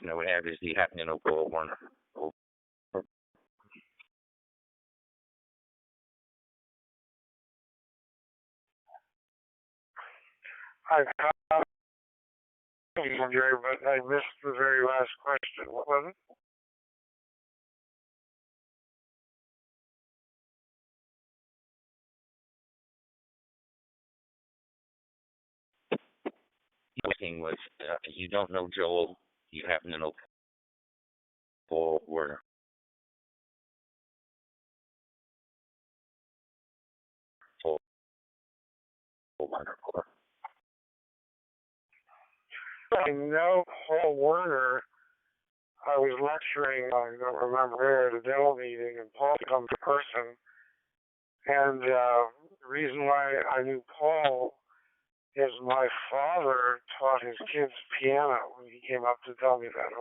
question I would have is, do you happen to know Paul Warner? I caught you, Jerry, but I missed the very last question. What was it? The thing was, you don't know Joel. You happen to know Paul Warner. Paul Warner. I know Paul Warner. I was lecturing, I don't remember where, at a dental meeting, and Paul comes to person. And the reason why I knew Paul is my father taught his kids piano when he came up to tell me that.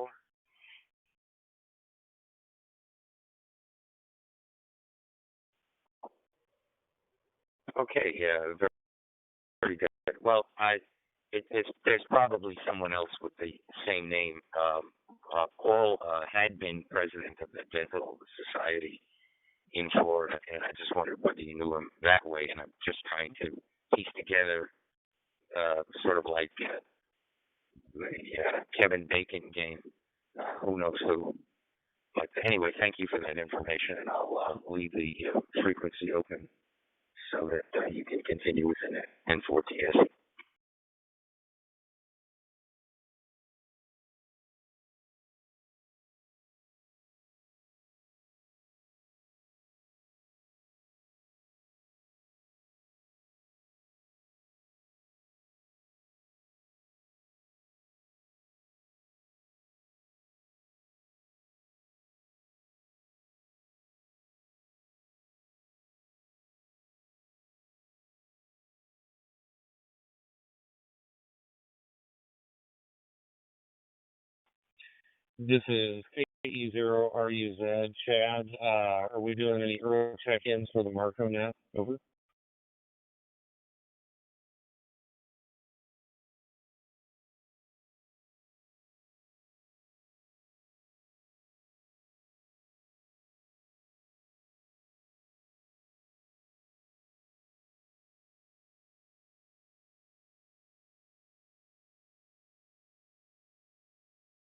Okay, yeah, very good. Well, there's probably someone else with the same name. Paul had been president of the Dental Society in Florida, and I just wondered whether you knew him that way. And I'm just trying to piece together, sort of like the Kevin Bacon game. Who knows who? But anyway, thank you for that information, and I'll leave the frequency open so that you can continue with an N4TS. This is KE0RUZ, Chad. Are we doing any early check-ins for the Marco now? Over.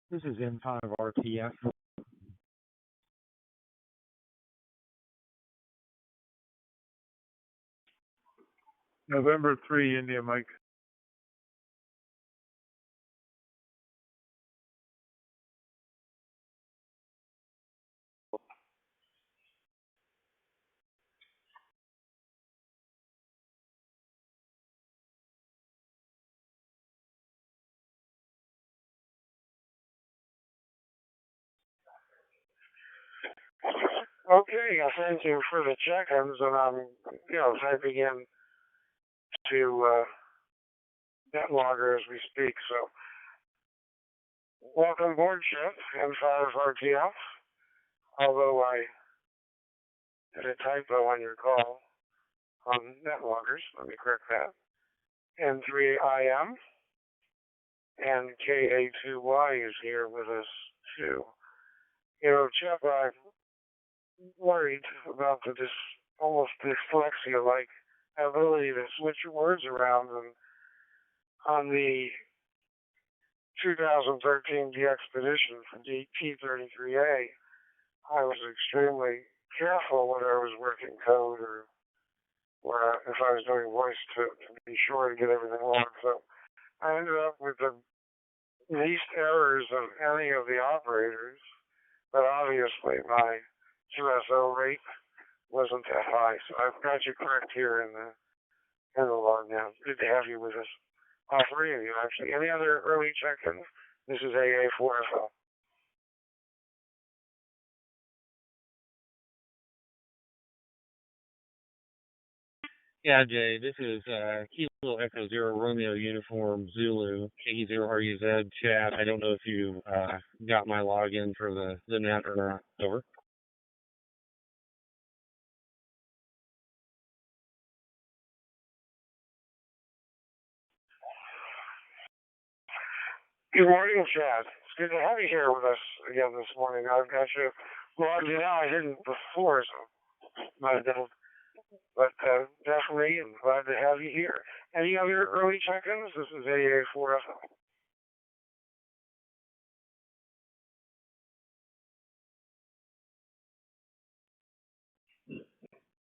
This is M5RTF. November 3, India Mike. Okay, thank you for the check-ins, and I'm, typing in to NetLogger as we speak. So, welcome aboard, ship N5RTF. Although I had a typo on your call on NetLoggers, let me correct that. N3IM and KA2Y is here with us too. Chip, I'm worried about the almost dyslexia-like ability to switch words around. And on the 2013 DXpedition for T33A, I was extremely careful when I was working code or if I was doing voice to be sure to get everything wrong. So I ended up with the least errors of any of the operators, but obviously my QSO rate wasn't that high. So I've got you correct here in the log now. Good to have you with us. All three of you, actually. Any other early check-ins? This is AA4FL. Yeah, Jay, this is Kilo Echo Zero Romeo Uniform Zulu, KE0RUZ, Chad. I don't know if you got my login for the net or not. Over. Good morning, Chad. good to have you here with us again this morning. I've got you logged in now. I didn't before, so definitely I'm glad to have you here. Any other early check-ins? This is 88.4 FM.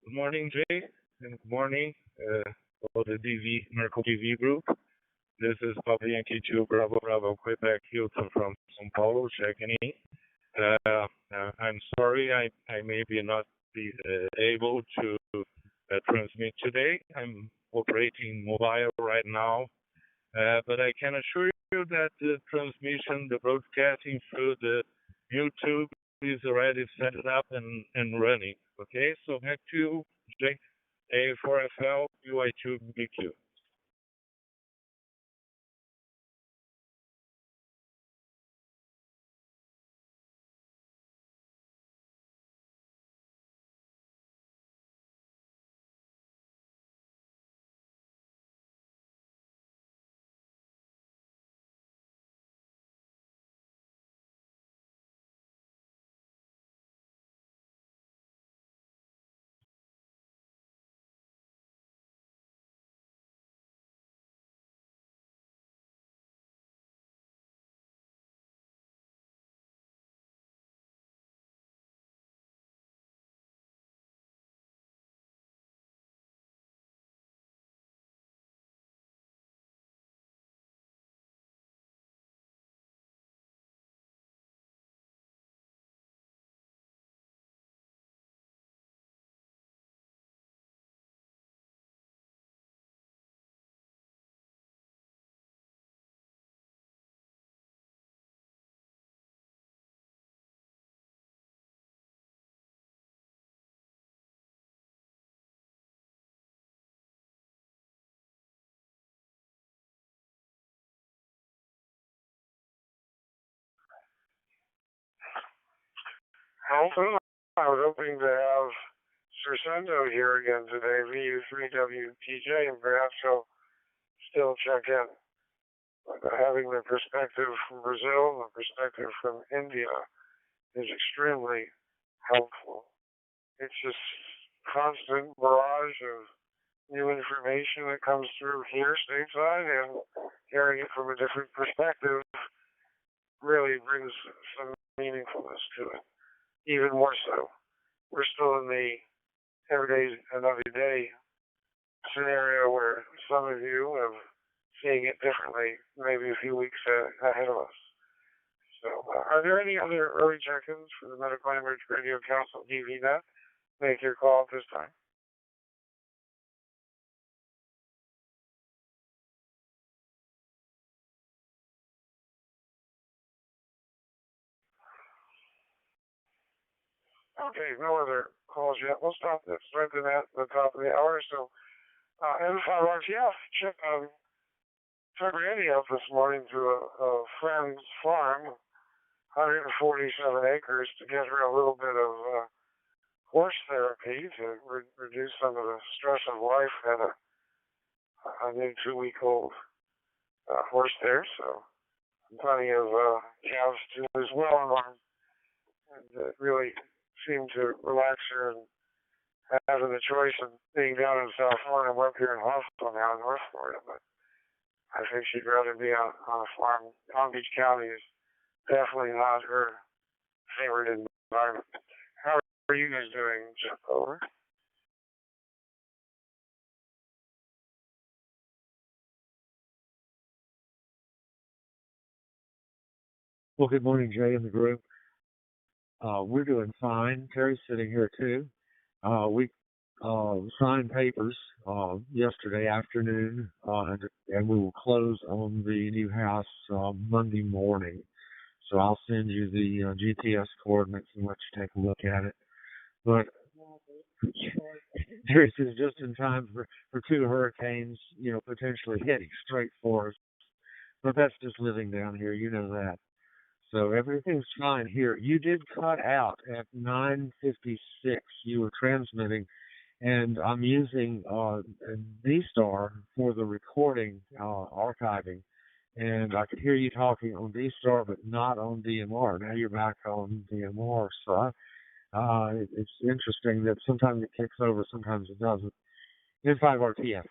Good morning, Jay, and good morning, all the Merkel TV group. This is Papa Yankee 2 Bravo Bravo Quebec Hilton from São Paulo checking in. I'm sorry I may be not be able to transmit today. I'm operating mobile right now, but I can assure you that the transmission, the broadcasting through the YouTube is already set up and running. Okay, so back to you, Jay, A4FL, UI2BQ. Hamilton, I was hoping to have Sir Sendo here again today, VU3WTJ, and perhaps he'll still check in. Having the perspective from Brazil and the perspective from India is extremely helpful. It's just constant barrage of new information that comes through here stateside, and hearing it from a different perspective really brings some meaningfulness to it. Even more so. We're still in the every day another day scenario where some of you are seeing it differently, maybe a few weeks ahead of us. So, are there any other early check-ins for the Medical Emergency Radio Council DVNet? Make your call at this time. Okay, no other calls yet. We'll stop this right at the top of the hour. So, N5RTF took Randy out this morning to a friend's farm, 147 acres, to get her a little bit of horse therapy to reduce some of the stress of life. Had a new 2-week-old horse there, so plenty of calves too as well. And it really seemed to relax her, and having the choice of being down in South Florida. I'm up here in Hawthorne now in North Florida, but I think she'd rather be on a farm. Palm Beach County is definitely not her favorite environment. How are you guys doing, Jeff? Over. Well, good morning, Jay and the group. We're doing fine. Terry's sitting here too. We signed papers yesterday afternoon, and we will close on the new house Monday morning. So I'll send you the GPS coordinates and let you take a look at it. But this is just in time for 2 hurricanes, potentially hitting straight for us. But that's just living down here, you know that. So everything's fine here. You did cut out at 9:56. You were transmitting, and I'm using VStar for the recording archiving. and I could hear you talking on D-Star, but not on DMR. Now you're back on DMR, so it's interesting that sometimes it kicks over, sometimes it doesn't. N5RTF.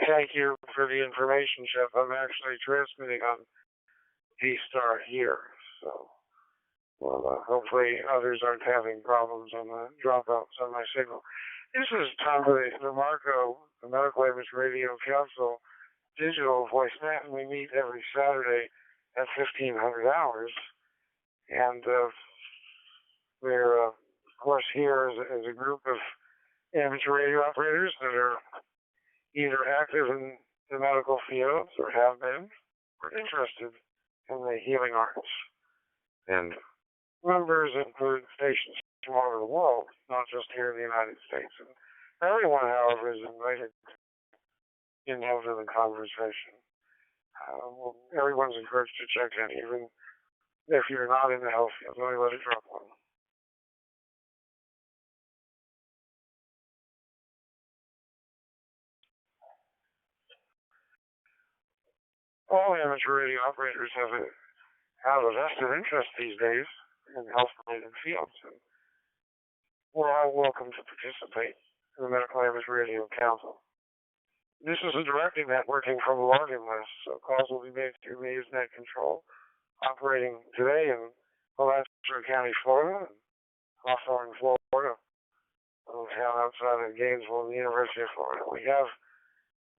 Thank you for the information, Chef. I'm actually transmitting on D-Star here, so hopefully others aren't having problems on the dropouts on my signal. This is Tom for the Marco, the Medical Image Radio Council digital voice net, and we meet every Saturday at 1500 hours. And we're, of course, here as a group of amateur radio operators that are either active in the medical fields or have been, or interested in the healing arts. And members include stations from all over the world, not just here in the United States. And everyone, however, is invited into the conversation. Everyone's encouraged to check in, even if you're not in the health field. Let me let it drop one. All amateur radio operators have a vested interest these days in health-related fields, and we're all welcome to participate in the Medical Amateur Radio Council. This is a directing networking from a login list, so calls will be made through MazeNet Control, operating today in Alachua County, Florida, and Hawthorne, Florida, a little town outside of Gainesville, the University of Florida. We have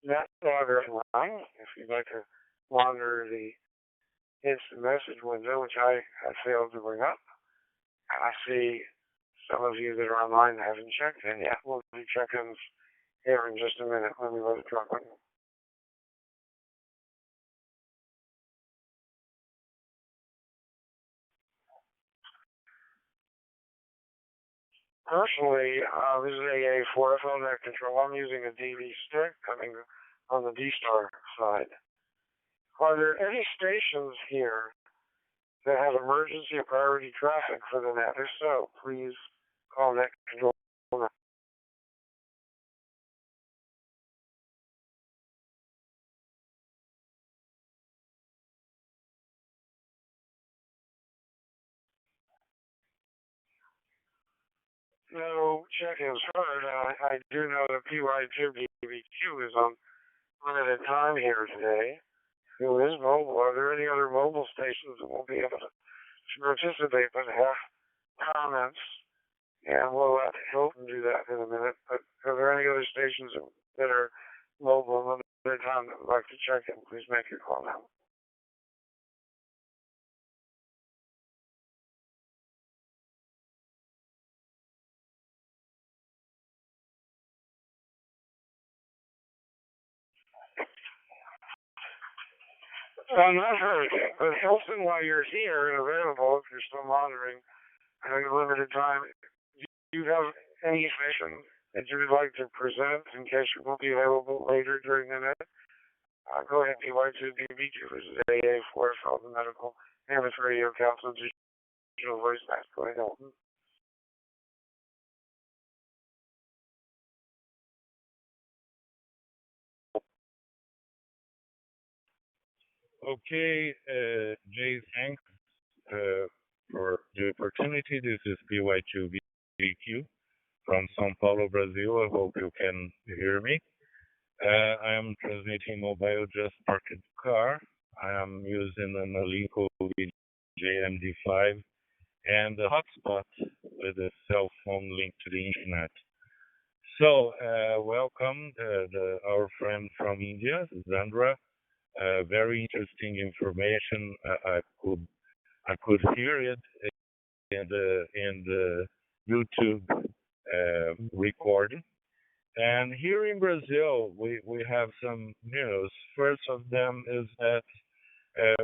NetLogger online if you'd like to monitor the instant message window, which I failed to bring up. I see some of you that are online haven't checked in yet. We'll do check-ins here in just a minute. Let me let it drop in. Personally, this is AA4 FLNet control. I'm using a DV stick coming on the D-Star side. Are there any stations here that have emergency or priority traffic for the net? If so, please call net control. No check-ins heard. I do know that PY2BBQ is on limited time here today. Who is mobile? Are there any other mobile stations that won't be able to participate but have comments? And we'll let Hilton do that in a minute. But are there any other stations that are mobile and limited time that would like to check in? Please make your call now. I'm not heard, but Hilton, while you're here and available, if you're still monitoring, having a limited time, do you have any information that you would like to present in case you won't be available later during the night? Go ahead, PY2BBQ. This is AA4 Health and Medical Amateur Radio Council Digital Voice Net. Go ahead, Hilton. Okay, Jay, thanks for the opportunity. This is PY2BQ from São Paulo, Brazil. I hope you can hear me. I am transmitting mobile just parked car. I am using an Alinco JMD5 and a hotspot with a cell phone link to the internet. So, welcome our friend from India, Zandra. Very interesting information. I could hear it in the YouTube recording. And here in Brazil, we have some news. First of them is that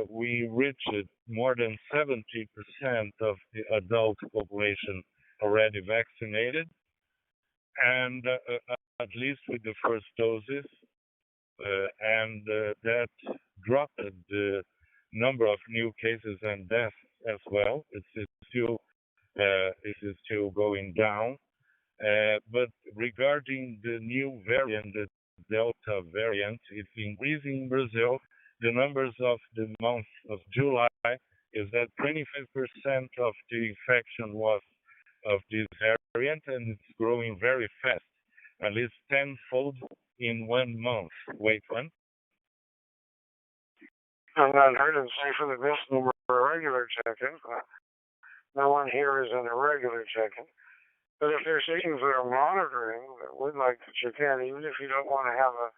we reached more than 70% of the adult population already vaccinated, and at least with the first doses. And that dropped the number of new cases and deaths as well. It's still This is still going down. But regarding the new variant, the Delta variant, it's increasing in Brazil. The numbers of the month of July is that 25% of the infection was of this variant, and it's growing very fast, at least tenfold in 1 month. Wait, one. I'm not heard him say for the best number for a regular check-in. No one here is in a regular check-in. But if there's agents that are monitoring that would like to check in, even if you don't want to have a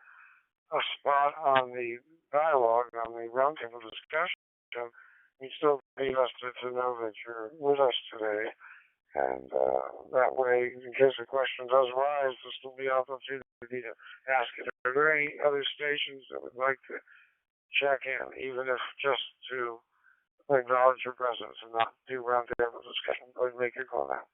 spot on the dialogue, on the roundtable discussion, you'd still be interested to know that you're with us today. And that way, in case a question does rise, this will be an opportunity to ask it. Are there any other stations that would like to check in, even if just to acknowledge your presence and not do roundtable discussion? Go ahead and make your call now.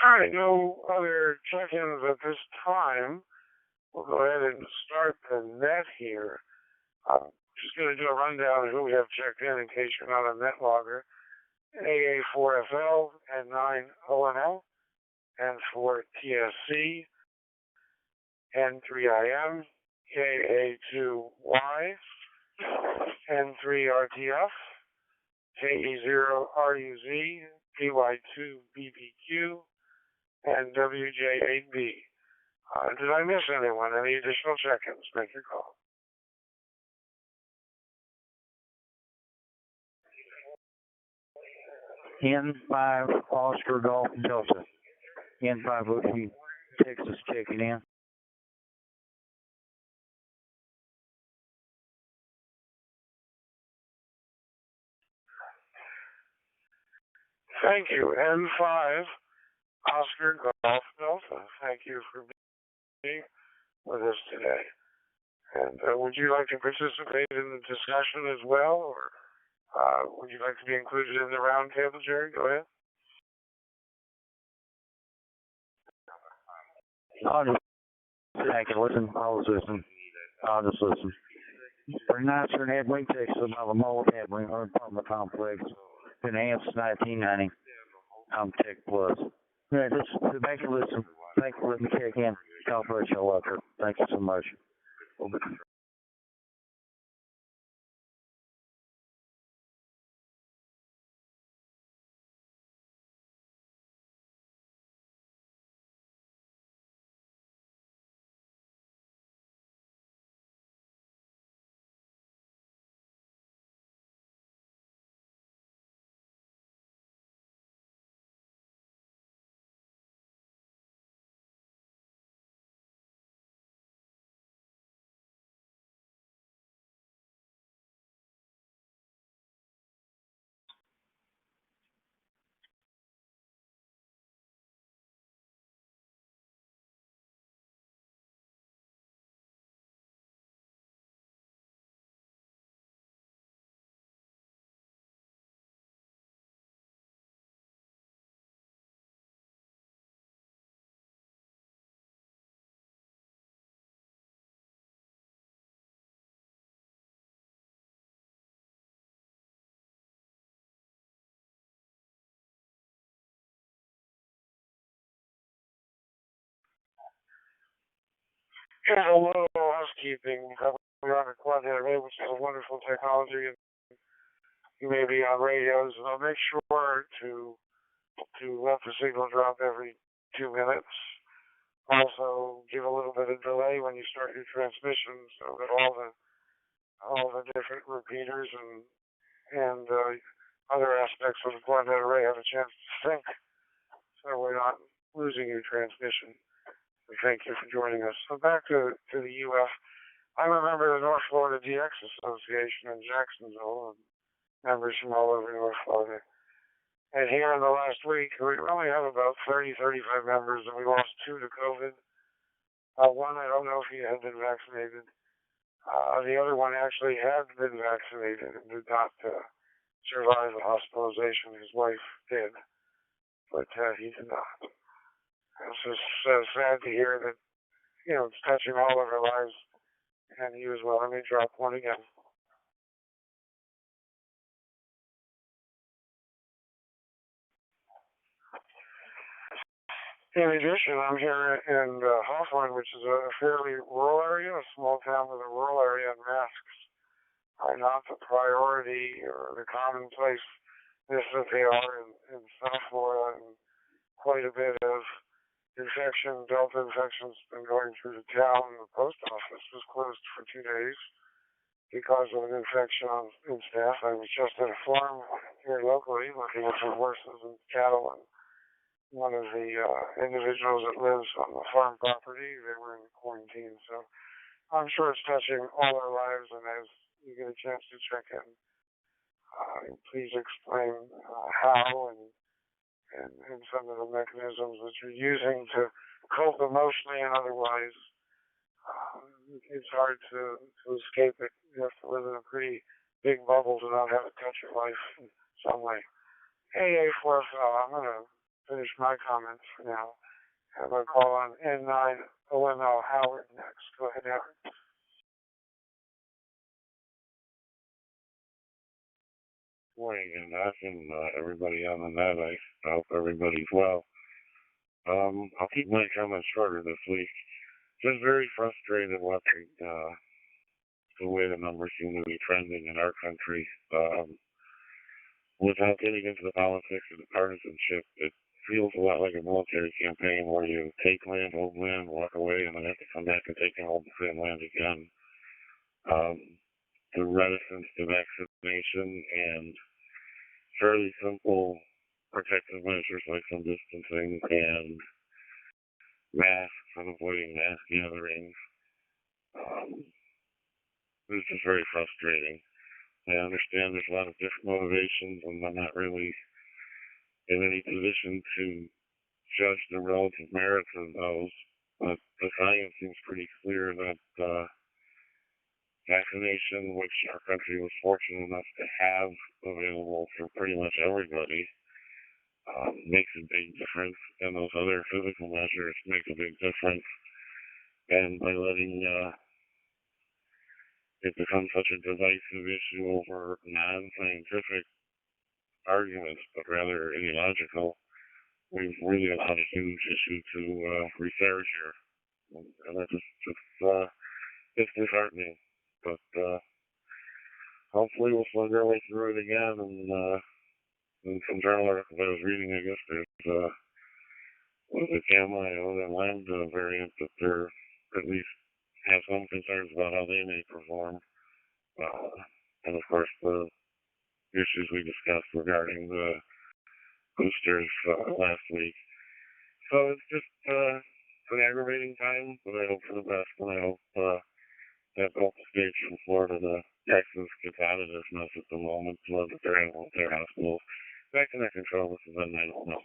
All right, no other check-ins at this time. We'll go ahead and start the net here. I'm just going to do a rundown of who we have checked in case you're not a net logger. AA4FL and 9ONL, and for TSC, N3IM, KA2Y, N3RTF, KE0RUZ, PY2BBQ, and WJ8B. Did I miss anyone? Any additional check-ins? Make your call. N5 Oscar Golf Delta. N5 Whiskey, Texas checking in. Thank you. N5 Oscar Golf Delta. Thank you for being with us today. And would you like to participate in the discussion as well, or would you like to be included in the roundtable, Jerry? Go ahead. I'll just I can listen. I'll listen. I'll just listen. 39 Headwing, Texas, about the Mall of Headwing, or apartment complex. Been enhanced 1990. I'm Tech Plus. Yeah, just sit back and listen. Thank you for letting me check in. Operation Walker. Thank you so much. Yeah, a little housekeeping. We're on a quad array, which is a wonderful technology, and you may be on radios, and I'll make sure to let the signal drop every 2 minutes. Also, give a little bit of delay when you start your transmission, so that all the different repeaters and other aspects of the quad array have a chance to sync, so we're not losing your transmission. Thank you for joining us. So back to the UF. I'm a member of the North Florida DX Association in Jacksonville, and members from all over North Florida. And here in the last week, we only have about 35 members, and we lost 2 to COVID. One, I don't know if he had been vaccinated. The other one actually had been vaccinated and did not survive the hospitalization. His wife did. but he did not. It's just sad to hear that, it's touching all of our lives, and he was willing to drop one again. In addition, I'm here in Hawthorne, which is a fairly rural area, a small town with a rural area, and masks are not the priority or the commonplace that they are in South Florida, and quite a bit of Delta infection's been going through the town. The post office was closed for 2 days because of an infection in staff. I was just at a farm here locally looking at some horses and cattle, and one of the individuals that lives on the farm property, they were in quarantine. So I'm sure it's touching all our lives, and as you get a chance to check in, please explain how and some of the mechanisms that you're using to cope emotionally and otherwise. It's hard to escape it. You have to live in a pretty big bubble to not have it touch your life in some way. AA4FL, I'm going to finish my comments for now. I'm going to call on N9OML Howard next. Go ahead, Howard. Morning, and everybody on the net. I hope everybody's well. I'll keep my comments shorter this week. Just very frustrated watching the way the numbers seem to be trending in our country. Without getting into the politics or the partisanship, it feels a lot like a military campaign where you take land, hold land, walk away, and then have to come back and take and hold the same land again. The reticence to vaccination and fairly simple protective measures like some distancing and masks and avoiding mass gatherings. It's just very frustrating. I understand there's a lot of different motivations, and I'm not really in any position to judge the relative merits of those, but the science seems pretty clear that vaccination, which our country was fortunate enough to have available for pretty much everybody, makes a big difference, and those other physical measures make a big difference. And by letting it become such a divisive issue over non-scientific arguments, but rather ideological, we've really allowed a huge issue to resurge here. And that's it's disheartening. But hopefully we'll slug our way through it again. And in some journal articles I was reading, I guess there's the Gamma or the Lambda variant that they're at least have some concerns about how they may perform. And of course the issues we discussed regarding the boosters last week. So it's just an aggravating time, but I hope for the best, and I hope that both the states from Florida to Texas gets out of this mess at the moment, so that they're able their hospitals. Back to that control, this is I don't know.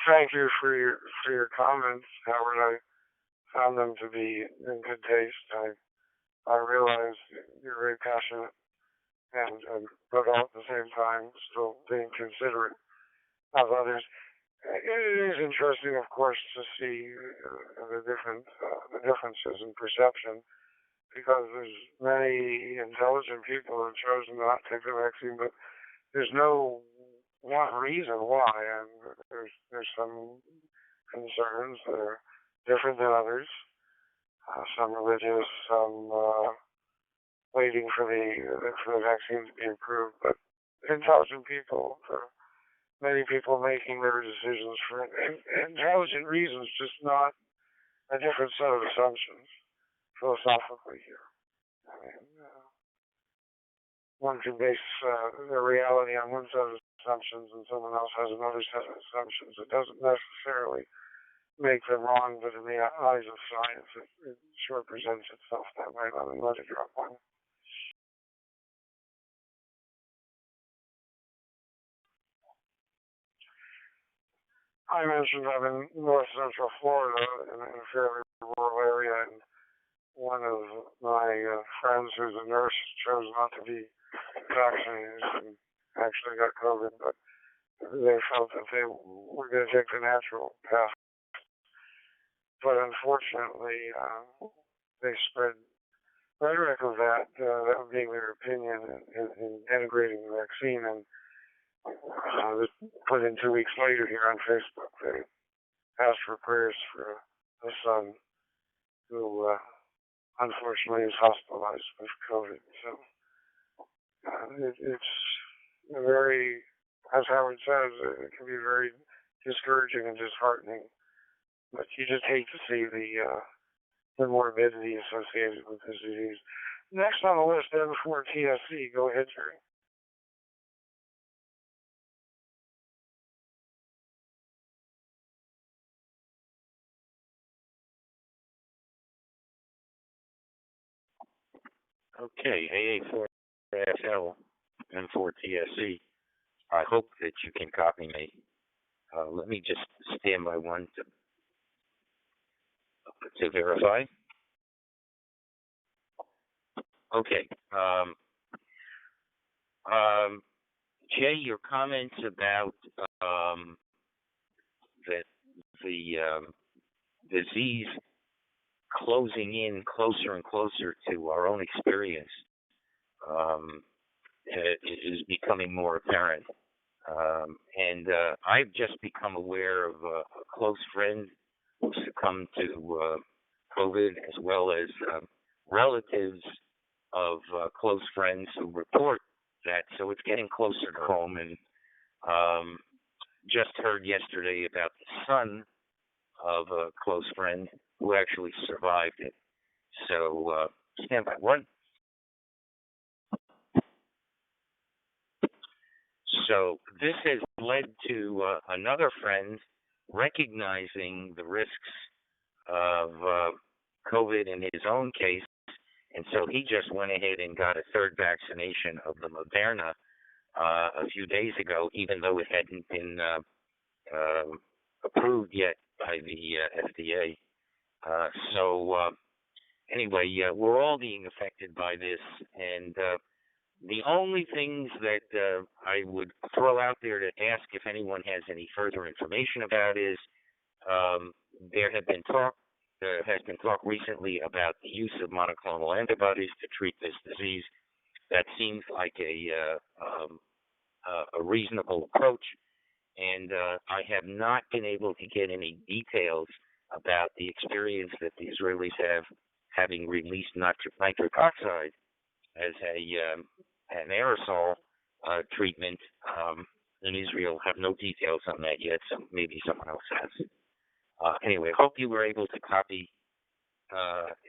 Thank you for your comments, Howard. I found them to be in good taste. I realize you're very passionate, but all at the same time still being considerate of others. It is interesting, of course, to see the differences in perception, because there's many intelligent people who have chosen not to take the vaccine, but there's no one reason why, and there's some concerns that are different than others. Some religious, some waiting for the vaccine to be approved, but intelligent people, many people making their decisions for intelligent reasons, just not a different set of assumptions philosophically here. I mean, one can base their reality on one set of assumptions, and someone else has another set of assumptions. It doesn't necessarily make them wrong, but in the eyes of science, it sure presents itself that way. Let me let it drop one. I mentioned I'm in north central Florida in a fairly rural area, and one of my friends who's a nurse chose not to be vaccinated and actually got COVID, but they felt that they were going to take the natural path. But unfortunately, they spread rhetoric of that being their opinion in denigrating the vaccine, and put in 2 weeks later here on Facebook, they asked for prayers for a son who unfortunately is hospitalized with COVID. So it's a very, as Howard says, it can be very discouraging and disheartening. But you just hate to see the morbidity associated with this disease. Next on the list, N4TSC. Go ahead, Jerry. Okay, AA4FL and 4TSC. I hope that you can copy me. Let me just stand by one to verify. Okay. Jay, your comments about the disease closing in closer and closer to our own experience is becoming more apparent. And I've just become aware of a close friend who succumbed to COVID, as well as relatives of close friends who report that. So it's getting closer to home. And just heard yesterday about the son of a close friend who actually survived it. So stand by one. So this has led to another friend recognizing the risks of COVID in his own case, and so he just went ahead and got a third vaccination of the Moderna a few days ago, even though it hadn't been approved yet by the FDA. Anyway, we're all being affected by this, and the only things that I would throw out there to ask if anyone has any further information about is there has been talk recently about the use of monoclonal antibodies to treat this disease. That seems like a reasonable approach, and I have not been able to get any details about the experience that the Israelis have having released nitric oxide as an aerosol treatment in Israel. Have no details on that yet, so maybe someone else has. Anyway, hope you were able to copy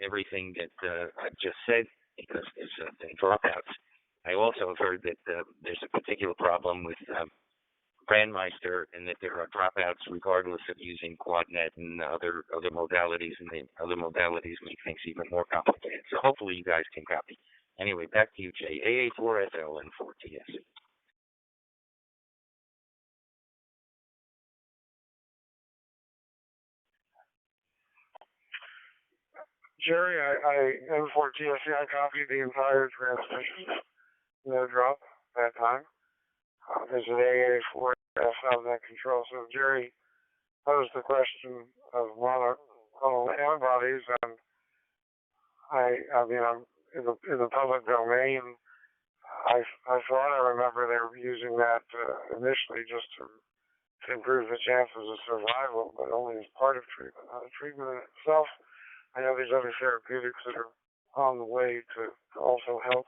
everything that I've just said, because there's been dropouts. I also have heard that there's a particular problem with Brandmeister, and that there are dropouts regardless of using QuadNet and other modalities, and the other modalities make things even more complicated. So hopefully you guys can copy. Anyway, back to you, Jay. AA4FL and 4TSC. Jerry, N4TSC, I copied the entire transmission. No drop that time. There's an AA4FL net control. So Jerry posed the question of monoclonal antibodies, and I mean, I'm in the public domain. I thought I remember they were using that initially just to improve the chances of survival, but only as part of treatment, not a treatment in itself. I know there's other therapeutics that are on the way to also help.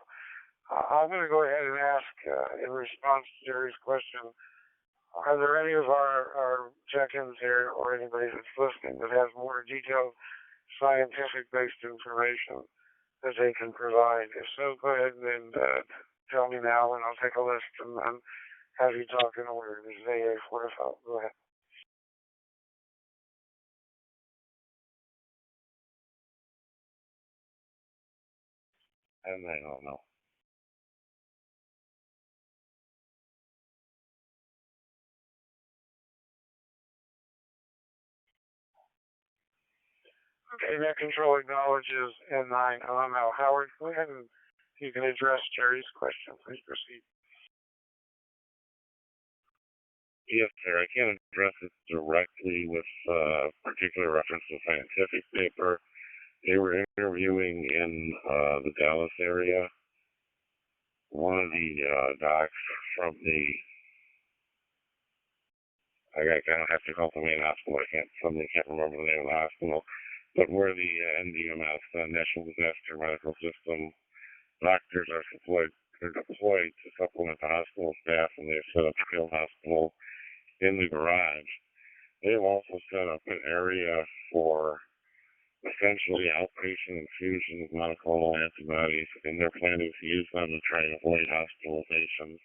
I'm going to go ahead and ask, in response to Jerry's question, are there any of our check-ins here or anybody that's listening that has more detailed scientific-based information that they can provide? If so, go ahead and tell me now, and I'll take a list and have you talk in order. This is AA4FL. Go ahead. I don't know. Okay, net control acknowledges N9 LML. Howard, go ahead and you can address Jerry's question. Please proceed. Yes, sir. I can't address it directly with particular reference to a scientific paper. They were interviewing in the Dallas area. One of the docs from the, I don't have to call the main hospital. Suddenly can't remember the name of the hospital, but where the NDMS, National Disaster Medical System, doctors are deployed to supplement the hospital staff, and they've set up a field hospital in the garage. They've also set up an area for essentially outpatient infusion of monoclonal antibodies, and their plan is to use them to try and avoid hospitalization.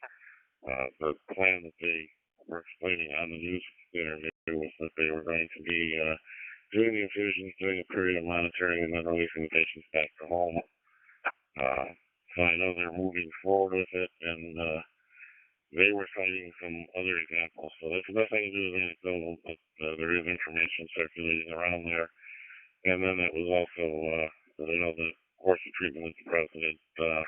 The plan that they were explaining on the news interview was that they were going to be doing the infusions, doing a period of monitoring, and then releasing the patients back to home. So I know they're moving forward with it, and they were citing some other examples. So that's nothing to do with anecdotal, but there is information circulating around there. And then it was also, I know the course of treatment that the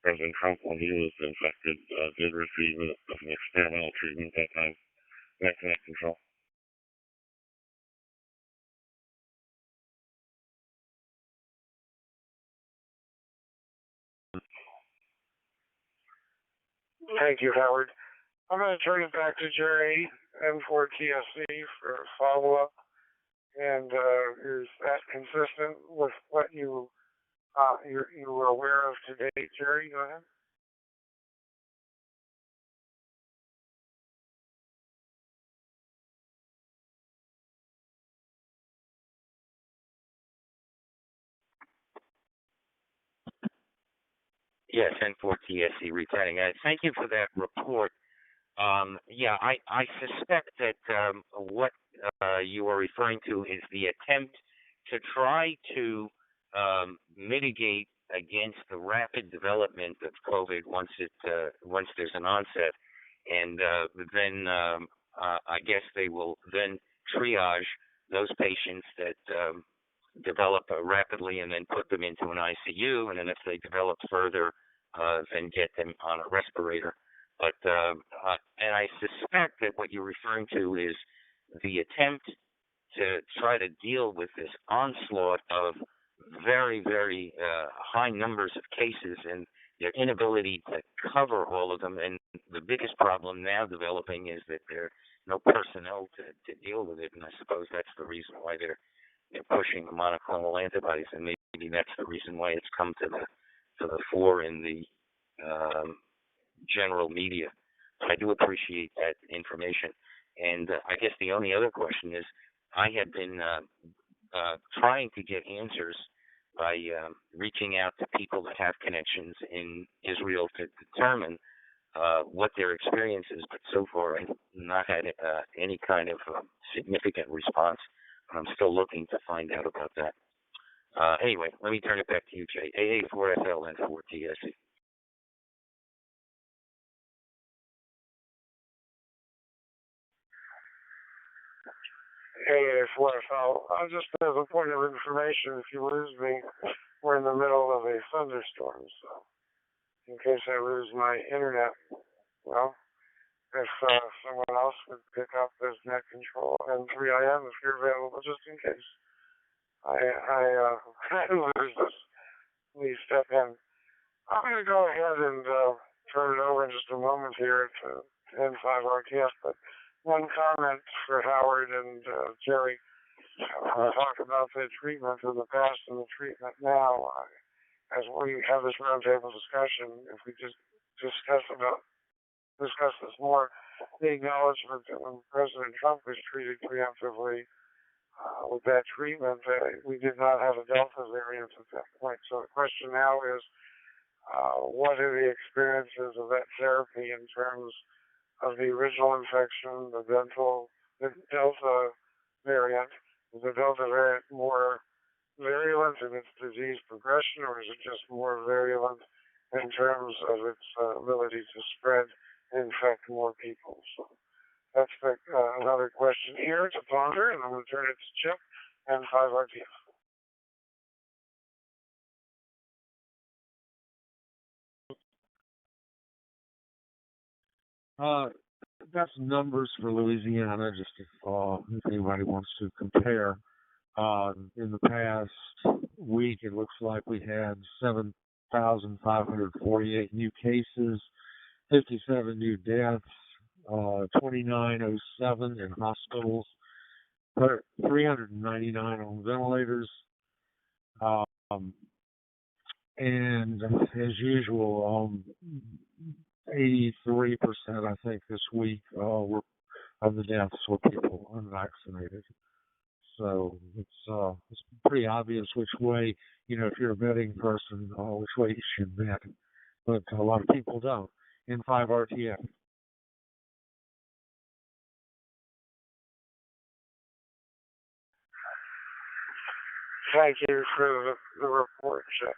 President Trump, when he was infected, did receive an experimental treatment at that time. Net control. Thank you, Howard. I'm going to turn it back to Jerry N4TSC for a follow-up. And is that consistent with what you were aware of today, Jerry? Go ahead. Yes, N4TSC returning. Thank you for that report. Yeah, I suspect that what you are referring to is the attempt to try to mitigate against the rapid development of COVID once there's an onset, and then I guess they will then triage those patients that develop rapidly and then put them into an ICU, and then if they develop further, then get them on a respirator. But and I suspect that what you're referring to is the attempt to try to deal with this onslaught of very, very high numbers of cases and their inability to cover all of them. And the biggest problem now developing is that there's no personnel to deal with it. And I suppose that's the reason why they're pushing the monoclonal antibodies, and maybe that's the reason why it's come to the fore in the general media. So I do appreciate that information. And I guess the only other question is, I had been trying to get answers by reaching out to people that have connections in Israel to determine what their experience is, but so far I've not had any kind of significant response. I'm still looking to find out about that. Anyway, let me turn it back to you, Jay. AA4FL and 4TSC. AA4FL. Just as a point of information, if you lose me, we're in the middle of a thunderstorm, so in case I lose my internet, well, if someone else would pick up as net control and 3IM if you're available, just in case I lose this, please step in. I'm going to go ahead and turn it over in just a moment here to N5RTS, but one comment for Howard and Jerry. I want to talk about the treatment in the past and the treatment now. As we have this roundtable discussion, if we just discuss this more, the acknowledgement that when President Trump was treated preemptively with that treatment, we did not have a Delta variant at that point. So the question now is, what are the experiences of that therapy in terms of the original infection, the Delta variant? Is the Delta variant more virulent in its disease progression, or is it just more virulent in terms of its ability to spread and infect more people? So that's another question here to ponder, and I'm going to turn it to Chip N5RTF. That's numbers for Louisiana, just if anybody wants to compare. In the past week, it looks like we had 7,548 new cases, 57 new deaths, 2907 in hospitals, 399 on ventilators, and as usual, 83%, I think, this week were of the deaths were people unvaccinated. So it's pretty obvious which way, if you're a betting person, which way you should bet. But a lot of people don't. N5RTF. Thank you for the report, Chip.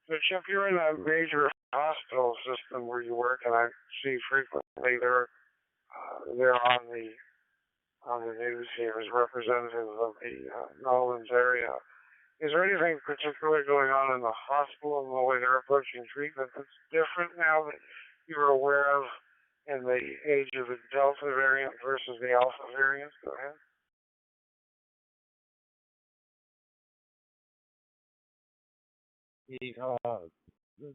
So, Chip, you're in a major hospital system where you work, and I see frequently they're on the news here as representatives of the Nolens area. Is there anything particular going on in the hospital and the way they're approaching treatment that's different now that you're aware of in the age of the Delta variant versus the Alpha variant? Go ahead.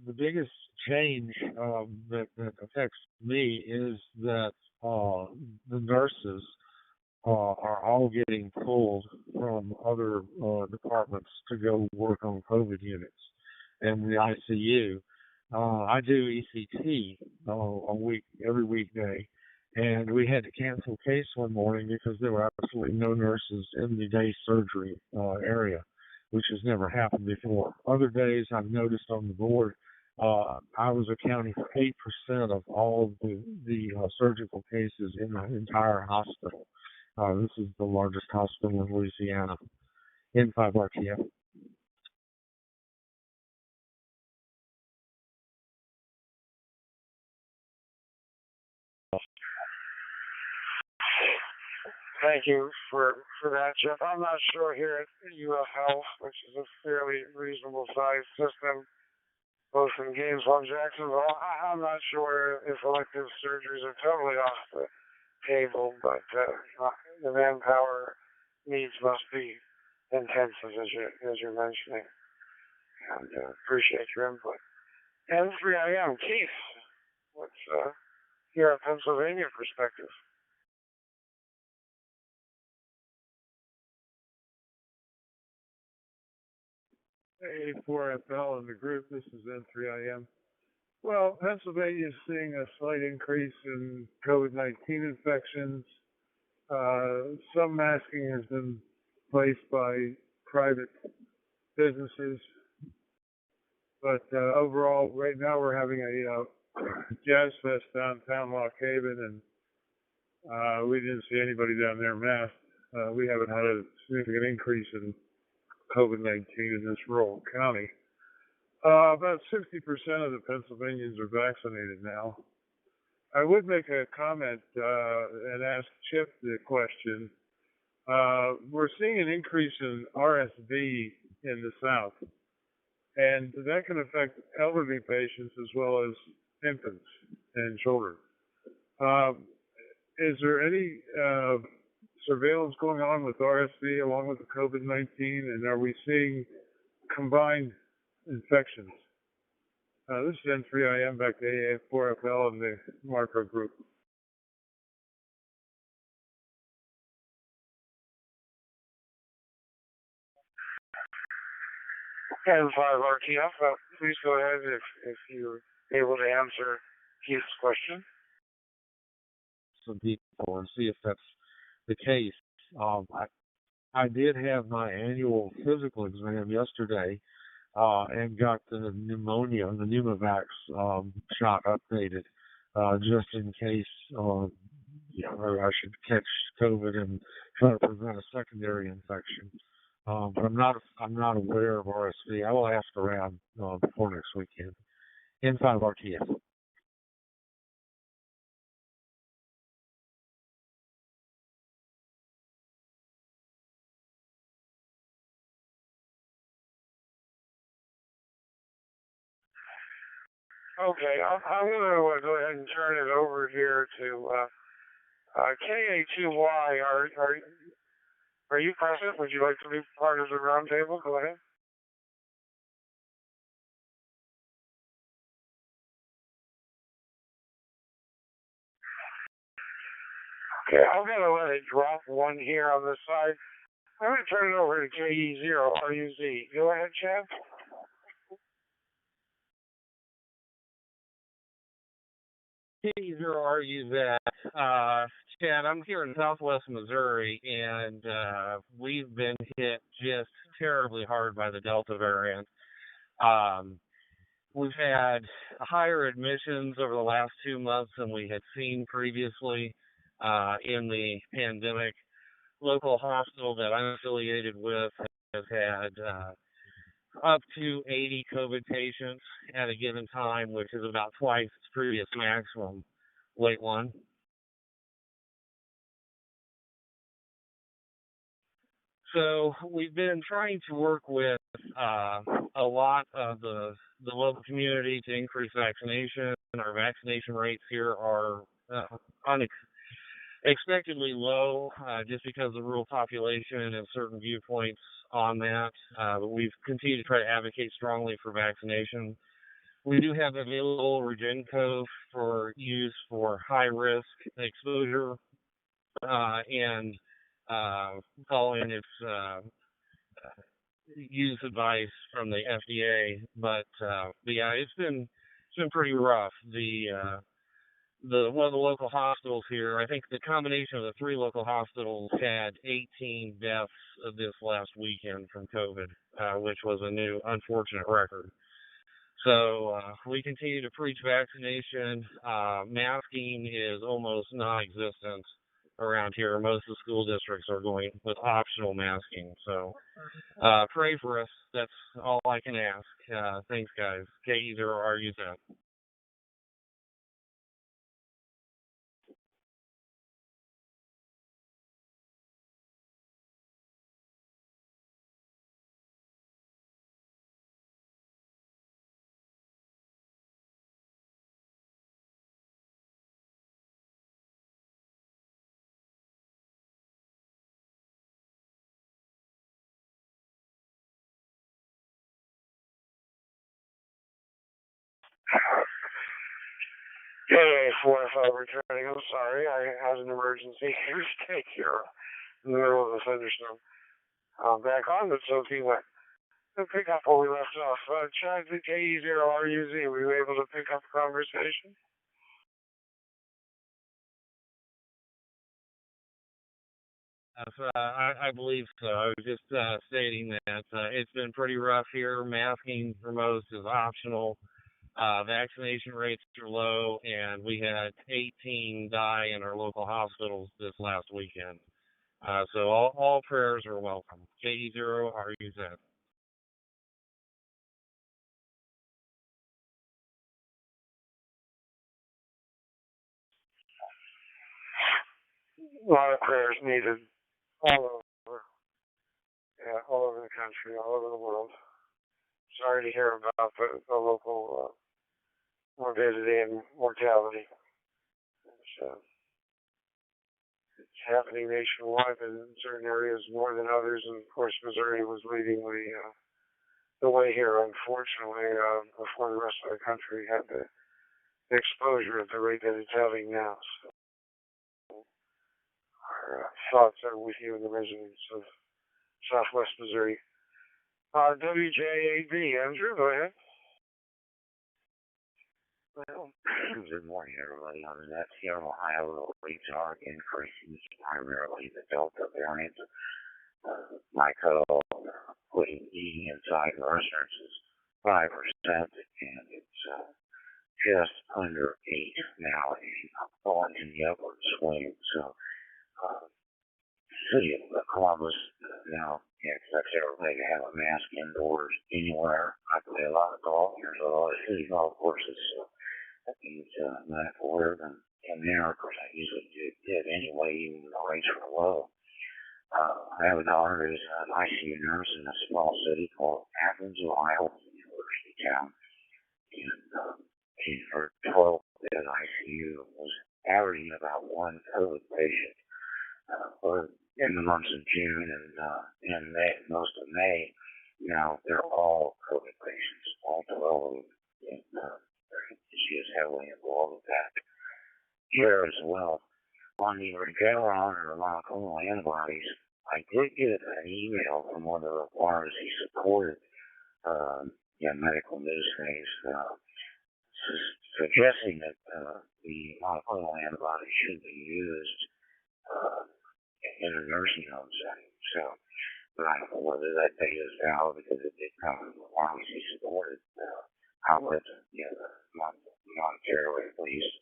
The biggest change that affects me is that the nurses are all getting pulled from other departments to go work on COVID units and the ICU. I do ECT every weekday, and we had to cancel case one morning because there were absolutely no nurses in the day surgery area, which has never happened before. Other days I've noticed on the board, I was accounting for 8% of all of the surgical cases in the entire hospital. This is the largest hospital in Louisiana, N5RTF. Thank you for that, Jeff. I'm not sure here at UF Health, which is a fairly reasonable sized system, both in Gainesville and Jacksonville. I'm not sure if elective surgeries are totally off the table, but the manpower needs must be intensive, as you're mentioning. And appreciate your input. N3IM, Keith, what's your Pennsylvania perspective? A4FL in the group, this is N3IM. Well, Pennsylvania is seeing a slight increase in COVID-19 infections. Some masking has been placed by private businesses, but overall, right now we're having a jazz fest downtown Lock Haven, and we didn't see anybody down there masked. We haven't had a significant increase in COVID-19 in this rural county. About 60% of the Pennsylvanians are vaccinated now. I would make a comment and ask Chip the question. We're seeing an increase in RSV in the South, and that can affect elderly patients as well as infants and children. Is there any surveillance going on with RSV along with the COVID-19, and are we seeing combined infections? This is N3IM, back to A4FL and the Marco Group. N5RTF, please go ahead if you're able to answer Keith's question. Some people and see if that's the case. I did have my annual physical exam yesterday and got the Pneumovax shot updated just in case I should catch COVID and try to prevent a secondary infection. But I'm not aware of RSV. I will ask around before next weekend. N5RTF. Okay, I'm going to go ahead and turn it over here to KA2Y. Are you present? Would you like to be part of the roundtable? Go ahead. Okay, I'm going to let it drop one here on the side. I'm going to turn it over to KE0RUZ. Go ahead, Chad. KE0RUZ. Chad, I'm here in Southwest Missouri, and we've been hit just terribly hard by the Delta variant. We've had higher admissions over the last 2 months than we had seen previously in the pandemic. Local hospital that I'm affiliated with has had up to 80 COVID patients at a given time, which is about twice its previous maximum. Late one. So we've been trying to work with a lot of the local community to increase vaccination. Our vaccination rates here are unexpectedly low just because of the rural population and certain viewpoints on that. But we've continued to try to advocate strongly for vaccination. We do have available REGEN-COV for use for high-risk exposure and following its use advice from the FDA. But yeah, it's been pretty rough. One of the local hospitals here, I think the combination of the 3 local hospitals had 18 deaths this last weekend from COVID, which was a new unfortunate record. So we continue to preach vaccination. Masking is almost non-existent around here. Most of the school districts are going with optional masking. So pray for us. That's all I can ask. Thanks, guys. KE0RUZ. KA4FL returning. I'm sorry, I had an emergency mistake here in the middle of a thunderstorm. Back on the Sophie went. To pick up where we left off. Chad, the KE0RUZ, were you able to pick up the conversation? I believe so. I was just stating that it's been pretty rough here. Masking for most is optional. Vaccination rates are low, and we had 18 die in our local hospitals this last weekend. So all prayers are welcome. KE0RUZ. A lot of prayers needed all over. Yeah, all over the country, all over the world. Sorry to hear about the local morbidity and mortality. It's happening nationwide, but in certain areas more than others. And of course, Missouri was leading the way here, unfortunately, before the rest of the country had the exposure at the rate that it's having now. So our thoughts are with you and the residents of Southwest Missouri. WJAB, Andrew, go ahead. Well, good morning, everybody. I mean, that's here in Ohio. The rates are increasing, primarily the Delta variant. My cutoff putting eating inside restaurants is 5%, and it's just under 8 now, and going in the upward swing. So, city of Columbus now expects everybody to have a mask indoors anywhere. I play a lot of golf. There's a lot of city golf courses. So that means I have to wear them in there. Of course, I usually did anyway, even when the rates were low. I have a daughter who's an ICU nurse in a small city called Athens, Ohio, university town. And or 12 in ICU was averaging about one COVID patient. Or in the months of June and May, most of May, now they're all COVID patients, all 12 of them. And, she is heavily involved with that care as well. On the Regeneron or monoclonal antibodies, I did get an email from one of the pharmacy supported medical news things suggesting that the monoclonal antibodies should be used in a nursing home setting. So, but I don't know whether that data is valid because it did come from the pharmacy supported outlet, monetarily at least.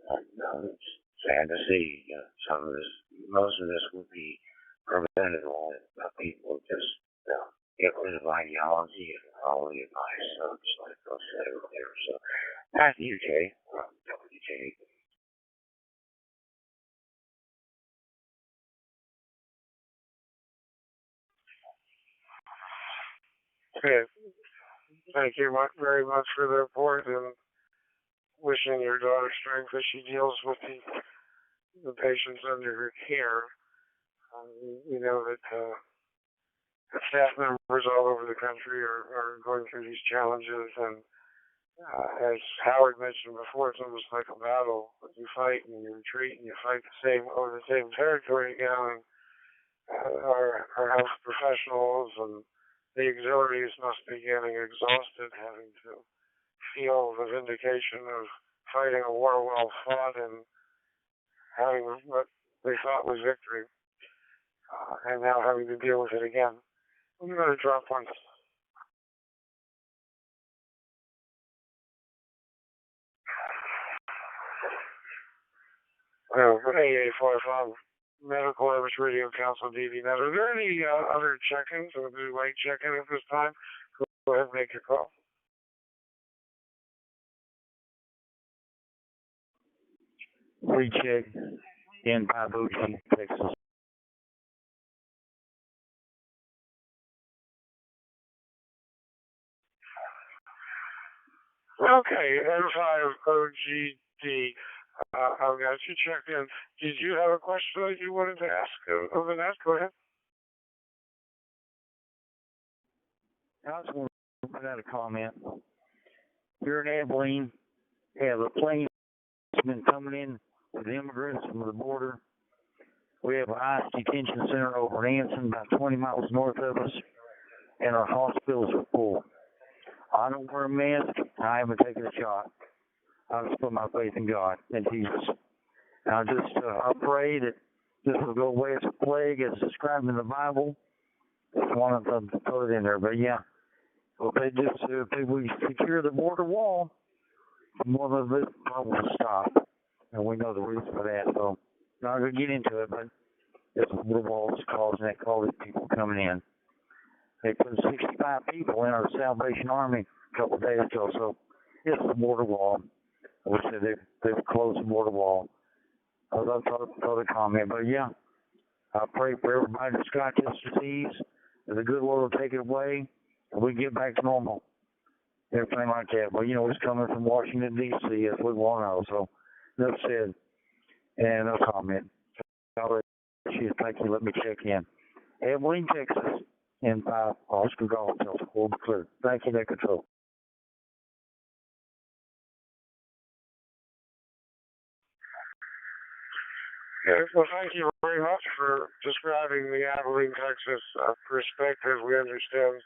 It's sad to see some of this, most of this would be preventable if people just get rid of ideology and follow the advice. So just like I said earlier. So back to you, Jay. WJ. Okay. Thank you very much for the report, and wishing your daughter strength as she deals with the patients under her care. We know that staff members all over the country are going through these challenges, and as Howard mentioned before, it's almost like a battle. You fight and you retreat and you fight over the same territory again. And our health professionals and the auxiliaries must be getting exhausted, having to feel the vindication of fighting a war well fought and having what they thought was victory, and now having to deal with it again. I'm going to drop one. AA45 Medical Average Radio Council DVNet. Are there any other check-ins, or do you like check-in at this time? Go ahead and make your call. Recheck in Pabuchi, Texas. Okay, N5OGD. I've got you checked in. Did you have a question that you wanted to ask of Annette? Go ahead. I just want to put out a comment. Here in Abilene, we have a plane that's been coming in with immigrants from the border. We have an ICE detention center over in Anson, about 20 miles north of us, and our hospitals are full. I don't wear a mask. I haven't taken a shot. I just put my faith in God and Jesus. And I pray that this will go away as a plague as described in the Bible. It's one of them to put it in there. But yeah, if we secure the border wall, more of this problem will stop. And we know the reason for that. So I'm not going to get into it, but it's the border wall that's causing that, all these people coming in. They put 65 people in our Salvation Army a couple of days ago. So it's the border wall. We said they've closed the border wall. I was thought a comment, but yeah, I pray for everybody that's got this disease, that the good Lord will take it away, and we get back to normal. Everything like that. But you know, it's coming from Washington D.C. as we all know. So enough said, and no comment. Thank you. Let me check in. Abilene, Texas, N5 Oscar Golf Delta. Hold clear. Thank you, Net Control. Yes, well, thank you very much for describing the Abilene, Texas perspective. We understand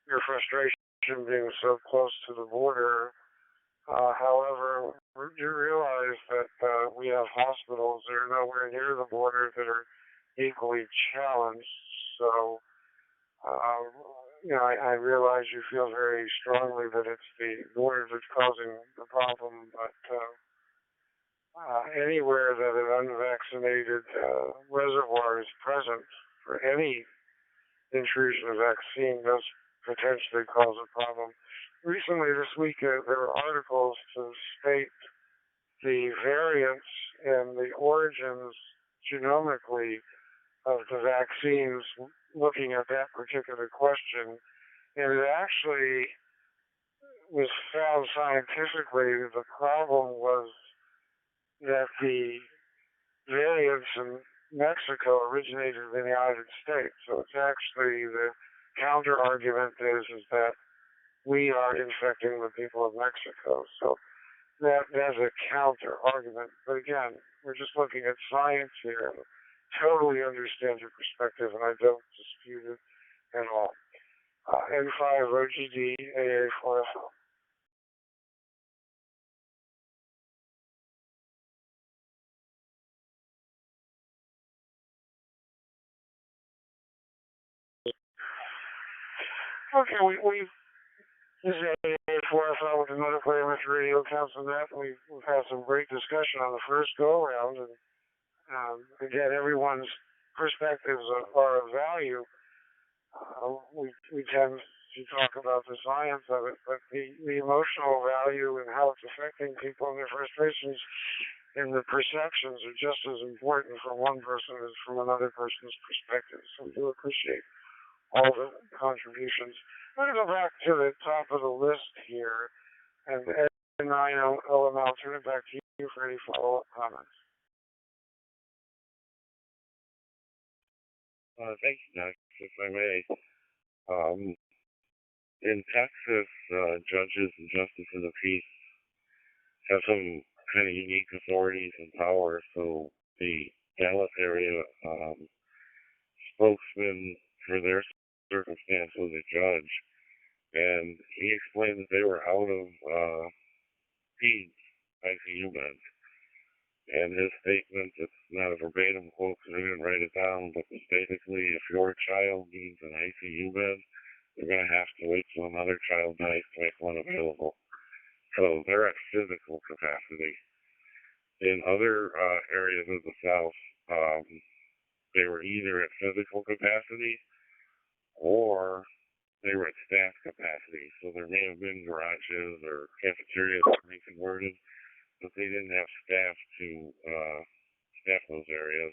your frustration being so close to the border. However, you realize that we have hospitals that are nowhere near the border that are equally challenged. So, I realize you feel very strongly that it's the border that's causing the problem, but anywhere that an unvaccinated reservoir is present for any intrusion of vaccine does potentially cause a problem. Recently, this week, there were articles to state the variants and the origins genomically of the vaccines, looking at that particular question. And it actually was found scientifically, the problem was that the variants in Mexico originated in the United States. So it's actually the counter argument is that we are infecting the people of Mexico. So that's a counter argument. But again, we're just looking at science here. Totally understand your perspective, and I don't dispute it at all. N5 OGD AA4FL. Okay, this is AA4FL with the Medical Amateur Radio Council Net. We've had some great discussion on the first go around, and again, everyone's perspectives are of value. We tend to talk about the science of it, but the emotional value and how it's affecting people and their frustrations and the perceptions are just as important from one person as from another person's perspective. So we do appreciate all the contributions. I'm going to go back to the top of the list here, and Ed and I'll turn it back to you for any follow-up comments. Thank you, Doc. If I may, in Texas, judges and justices of the peace have some kind of unique authorities and powers. So the Dallas area spokesman for their circumstance was a judge, and he explained that they were out of PEDS ICU beds. And his statement, it's not a verbatim quote because I didn't write it down, but it's basically if your child needs an ICU bed, you're going to have to wait till another child dies to make one available. So they're at physical capacity. In other areas of the South, they were either at physical capacity or they were at staff capacity. So there may have been garages or cafeterias that were converted, but they didn't have staff to staff those areas.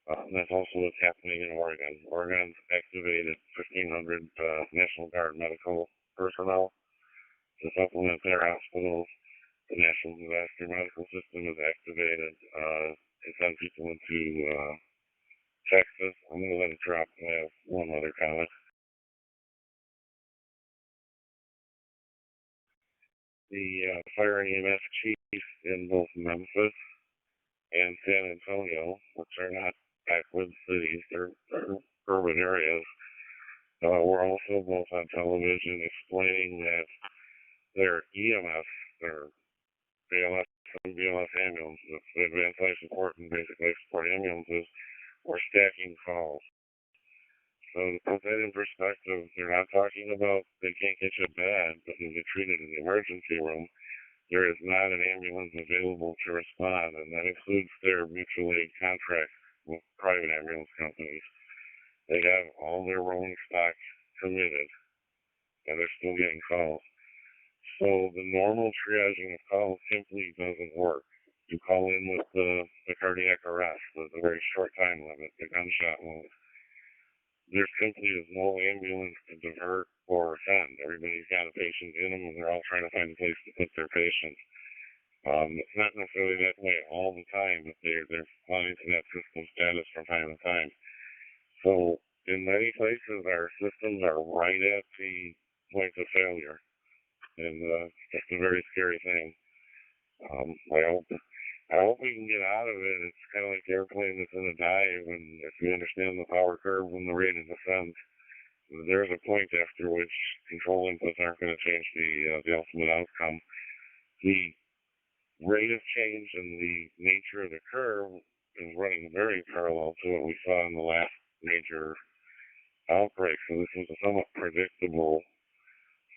That's also what's happening in Oregon. Oregon's activated 1,500 National Guard medical personnel to supplement their hospitals. The National Disaster Medical System is activated to send people into Texas. I'm going to let it drop. I have one other comment. The fire and EMS chief in both Memphis and San Antonio, which are not backwoods cities, they're urban areas, were also both on television explaining that their EMS, their BLS and BLS ambulances, the advanced life support and basic life support ambulances, were stacking calls. So to put that in perspective, they're not talking about they can't get you bad, but you get treated in the emergency room. There is not an ambulance available to respond, and that includes their mutual aid contracts with private ambulance companies. They have all their rolling stock committed, and they're still getting calls. So the normal triaging of calls simply doesn't work. You call in with the cardiac arrest, with a very short time limit, the gunshot wound. There simply is no ambulance to divert or send. Everybody's got a patient in them, and they're all trying to find a place to put their patient. It's not necessarily that way all the time, but they're monitoring that system status from time to time. So in many places, our systems are right at the point of failure, and it's a very scary thing. I hope we can get out of it. It's kind of like the airplane that's in a dive, and if you understand the power curve and the rate of descent, there's a point after which control inputs aren't going to change the ultimate outcome. The rate of change and the nature of the curve is running very parallel to what we saw in the last major outbreak, so this is a somewhat predictable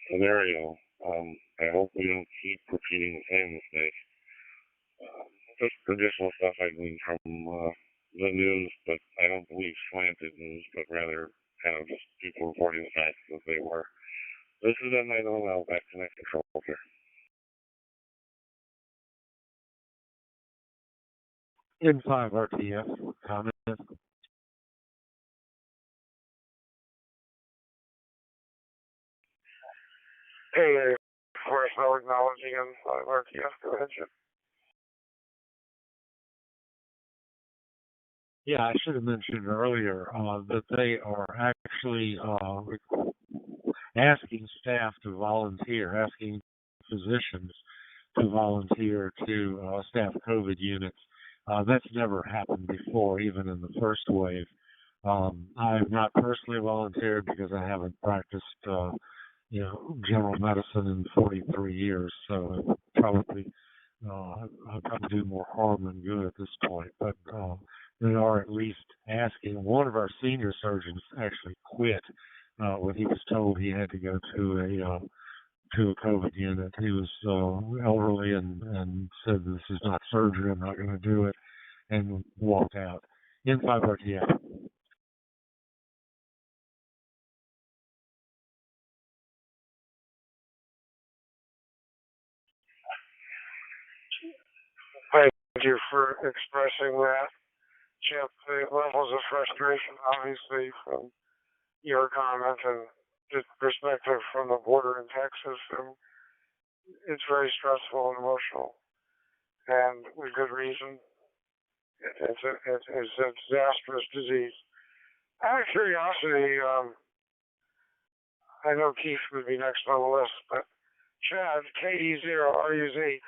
scenario. I hope we don't keep repeating the same mistake. Just additional stuff I gleaned from the news, but I don't believe slanted news, but rather kind of just people reporting the facts as they were. This is N9OL, back to Net Control here. N5 RTF, comment? Hey, worthwhile acknowledging and RTF. Go ahead, Jim. Yeah, I should have mentioned earlier that they are actually asking staff to volunteer, asking physicians to volunteer to staff COVID units. That's never happened before, even in the first wave. I have not personally volunteered because I haven't practiced, general medicine in 43 years, so I'd probably do more harm than good at this point. But they are at least asking. One of our senior surgeons actually quit when he was told he had to go to a COVID unit. He was elderly and said, "This is not surgery. I'm not going to do it," and walked out. N5 RTF. Thank you for expressing that, Chip. The levels of frustration, obviously, from your comment and the perspective from the border in Texas, and it's very stressful and emotional, and with good reason. It's a disastrous disease. Out of curiosity, I know Keith would be next on the list, but Chad, KE0RUZ,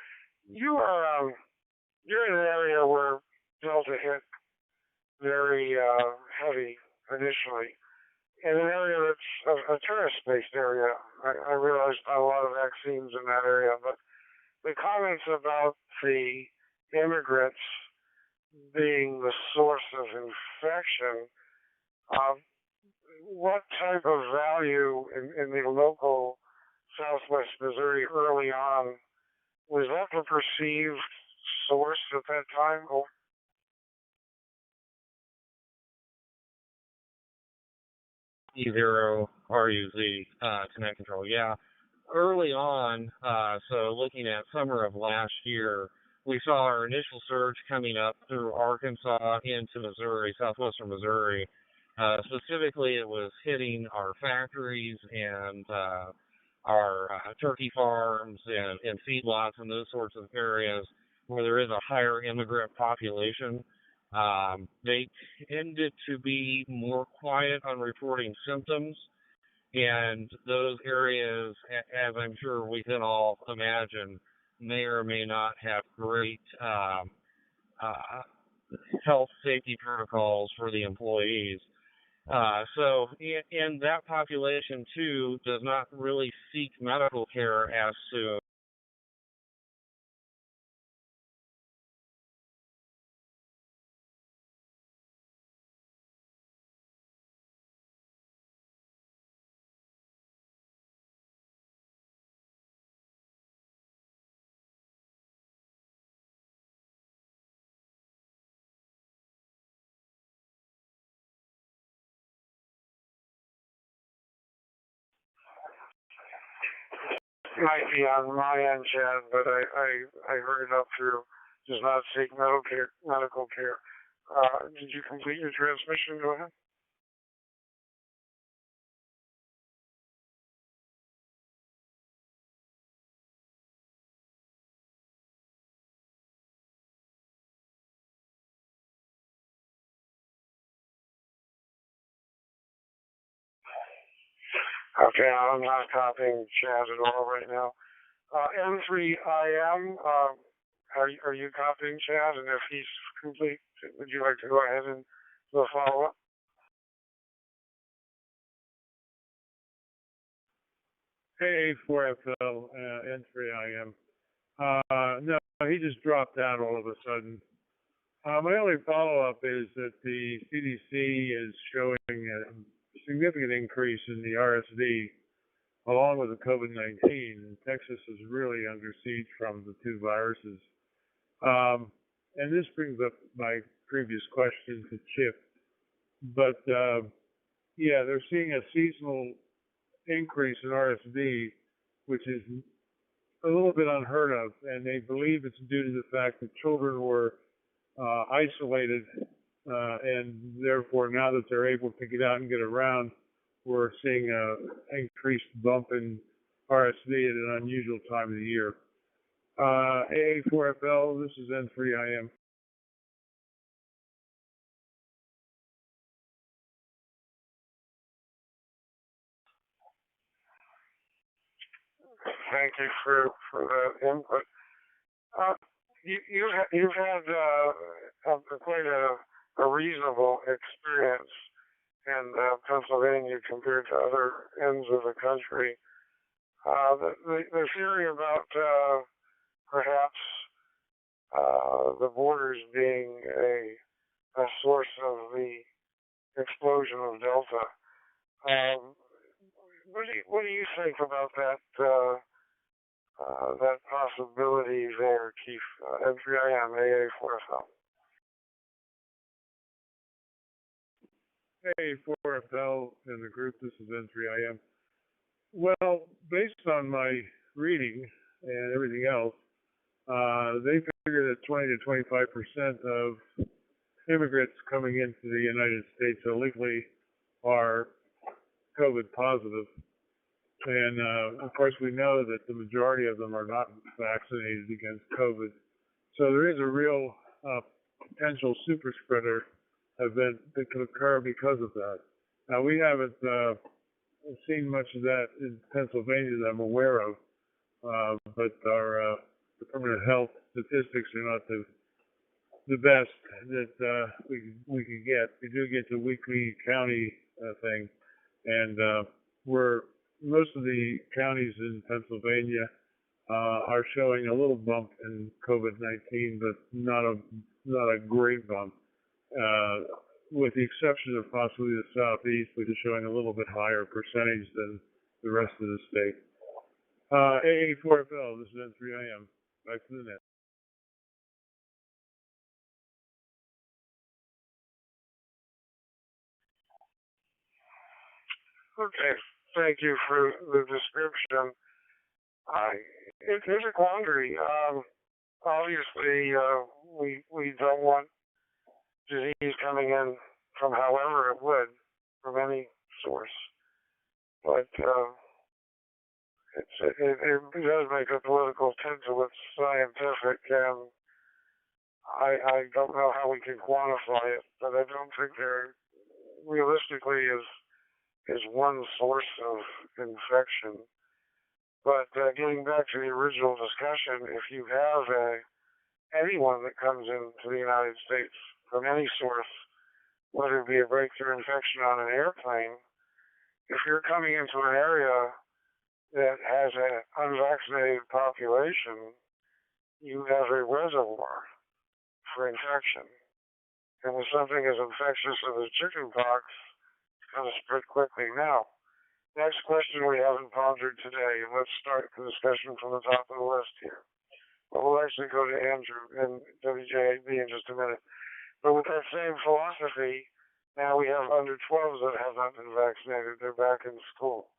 you're in an area where Delta hit very heavy initially, in an area that's a tourist-based area. I realize not a lot of vaccines in that area, but the comments about the immigrants being the source of infection, what type of value in the local Southwest Missouri early on, was that the perceived source at that time? Or E0 RUZ Connect Control. Yeah. Early on, so looking at summer of last year, we saw our initial surge coming up through Arkansas into Missouri, southwestern Missouri. Specifically, it was hitting our factories and our turkey farms and feedlots and those sorts of areas where there is a higher immigrant population. They tended to be more quiet on reporting symptoms, and those areas, as I'm sure we can all imagine, may or may not have great health safety protocols for the employees. So in that population, too, does not really seek medical care as soon. might be on my end, Chad, but I heard it up through does not seek medical care. Did you complete your transmission? Go ahead. Okay, I'm not copying Chad at all right now. N3IM, are you copying Chad? And if he's complete, would you like to go ahead and do a follow-up? A4FL, N3IM. No, he just dropped out all of a sudden. My only follow-up is that the CDC is showing a significant increase in the RSV along with the COVID-19. Texas is really under siege from the two viruses. And this brings up my previous question to Chip. But, yeah, they're seeing a seasonal increase in RSV, which is a little bit unheard of, and they believe it's due to the fact that children were isolated, and therefore now that they're able to get out and get around, we're seeing an increased bump in RSV at an unusual time of the year. AA4FL, this is N3IM. Thank you for that input. You've had quite a reasonable experience in Pennsylvania compared to other ends of the country. The theory about perhaps the borders being a source of the explosion of Delta. What do you think about that that possibility there, Chief? N3IM, AA4FL. AA4FL and the group, this is N3IM. Well, based on my reading and everything else, they figure that 20 to 25% of immigrants coming into the United States illegally are COVID positive. And of course, we know that the majority of them are not vaccinated against COVID. So there is a real potential super spreader event that could occur because of that. Now, we haven't seen much of that in Pennsylvania that I'm aware of, but our Department of Health statistics are not the best that we can get. We do get the weekly county thing, and most of the counties in Pennsylvania are showing a little bump in COVID-19, but not a great bump, with the exception of possibly the Southeast, which is showing a little bit higher percentage than the rest of the state. AA4FL, this is N3IM. Back to the net. Okay, thank you for the description. It is a quandary. Obviously, we don't want disease coming in from however it would, from any source. But it does make a political tint to it's scientific, and I don't know how we can quantify it, but I don't think there realistically is one source of infection. But getting back to the original discussion, if you have anyone that comes into the United States from any source, whether it be a breakthrough infection on an airplane, if you're coming into an area that has an unvaccinated population, you have a reservoir for infection. And with something as infectious as chickenpox, it's going to spread quickly. Now, next question we haven't pondered today, and let's start the discussion from the top of the list here. Well, we'll actually go to Andrew and WJAB in just a minute. But with that same philosophy, now we have under 12s that have not been vaccinated. They're back in school.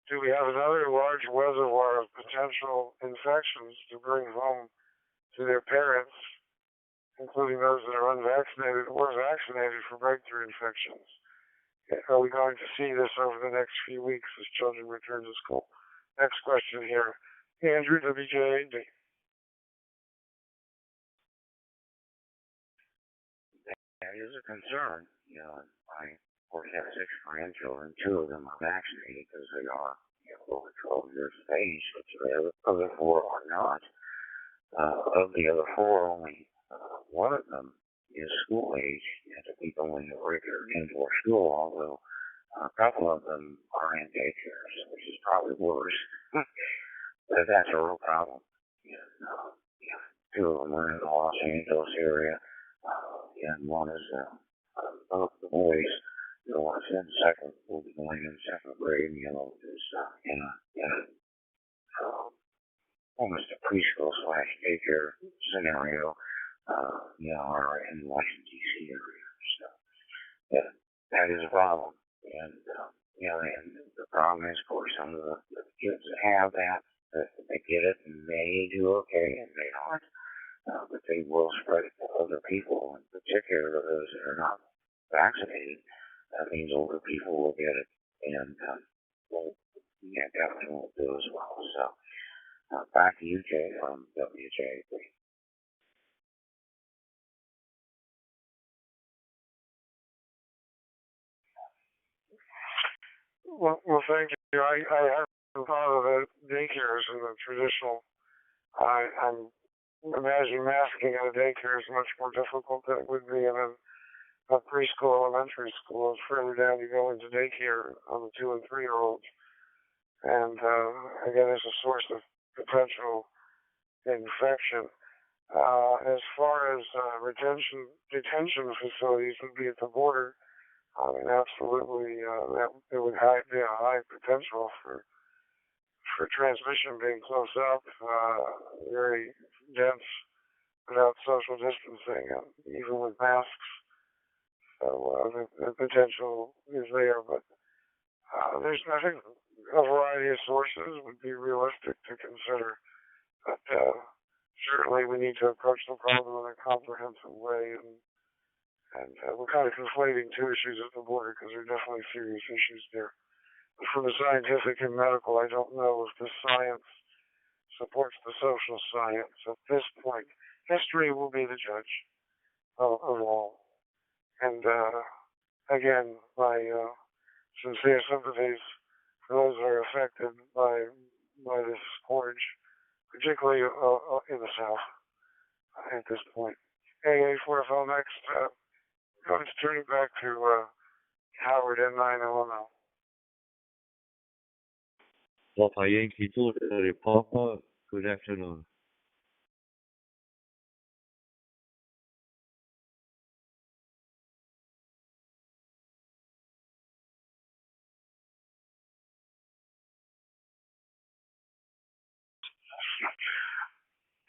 Do we have another large reservoir of potential infections to bring home to their parents, including those that are unvaccinated or vaccinated for breakthrough infections? Are we going to see this over the next few weeks as children return to school? Next question here. Andrew, WJAD. That is a concern. You know, I, of course, have 6 grandchildren. 2 of them are vaccinated because they are over 12 years of age, but the other 4 are not. Of the other 4, only one of them is school age, and to be going to regular indoor school, although a couple of them are in daycares, which is probably worse. But that's a real problem. And, 2 of them are in the Los Angeles area, and one is both the boys. The one's in second, will be going in 2nd grade, and the other is in almost a preschool / daycare scenario. Are in the Washington, D.C. area. So, yeah, that is a problem. And, and the problem is, of course, some of the kids that have that, they get it and they do okay and they aren't. But they will spread it to other people, in particular those that are not vaccinated. That means older people will get it and will Yeah, definitely will do as well. So, back to you, Jay, from WJB. Well, thank you. I haven't thought of the daycares in the traditional. I'm imagining masking at a daycare is much more difficult than it would be in a preschool, elementary school. It's further down you go into daycare on the 2 and 3 year olds, and again, there's a source of potential infection. As far as detention facilities would be at the border, I mean, absolutely, that it would be a high potential for transmission being close up, very dense without social distancing, even with masks. So the potential is there, but there's I think a variety of sources would be realistic to consider. But certainly we need to approach the problem in a comprehensive way, and we're kind of conflating two issues at the border because there are definitely serious issues there. From the scientific and medical, I don't know if the science supports the social science at this point. History will be the judge of all. And again, my sincere sympathies for those who are affected by this scourge, particularly in the South at this point. AA4FL next. Going to turn it back to Howard N9OML. Papa Yankee 2, Papa, good afternoon.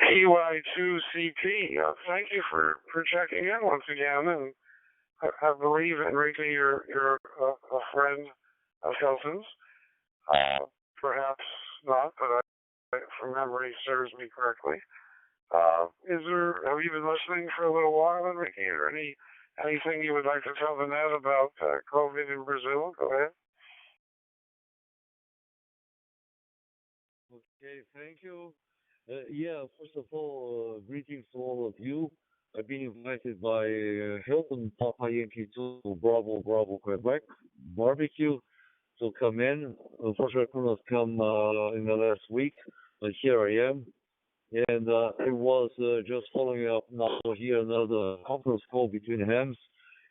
PY2CP, thank you for checking in once again. And I believe, Enrique, you're a friend of Hilton's. Perhaps not, but from memory serves me correctly. Have you been listening for a little while, Enrique, or anything you would like to tell the net about COVID in Brazil? Go ahead. Okay, thank you. Yeah, first of all, greetings to all of you. I've been invited by Hilton Papa Yankee 2 Bravo Bravo Quebec barbecue to come in. Unfortunately, I could not come in the last week, but here I am. And it was just following up now here another conference call between hands.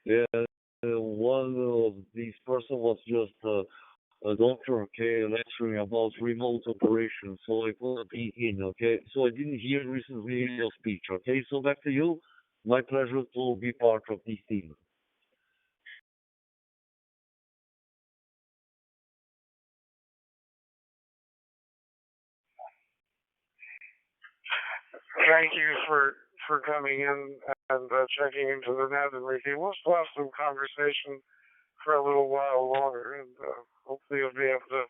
And one of these person was just a doctor, okay, lecturing about remote operations, so I couldn't be in, okay? So I didn't hear recently your speech, okay? So back to you. My pleasure to be part of this team. Thank you for coming in and checking into the net, Enrique. We'll still have some conversation for a little while longer, and hopefully you'll be able to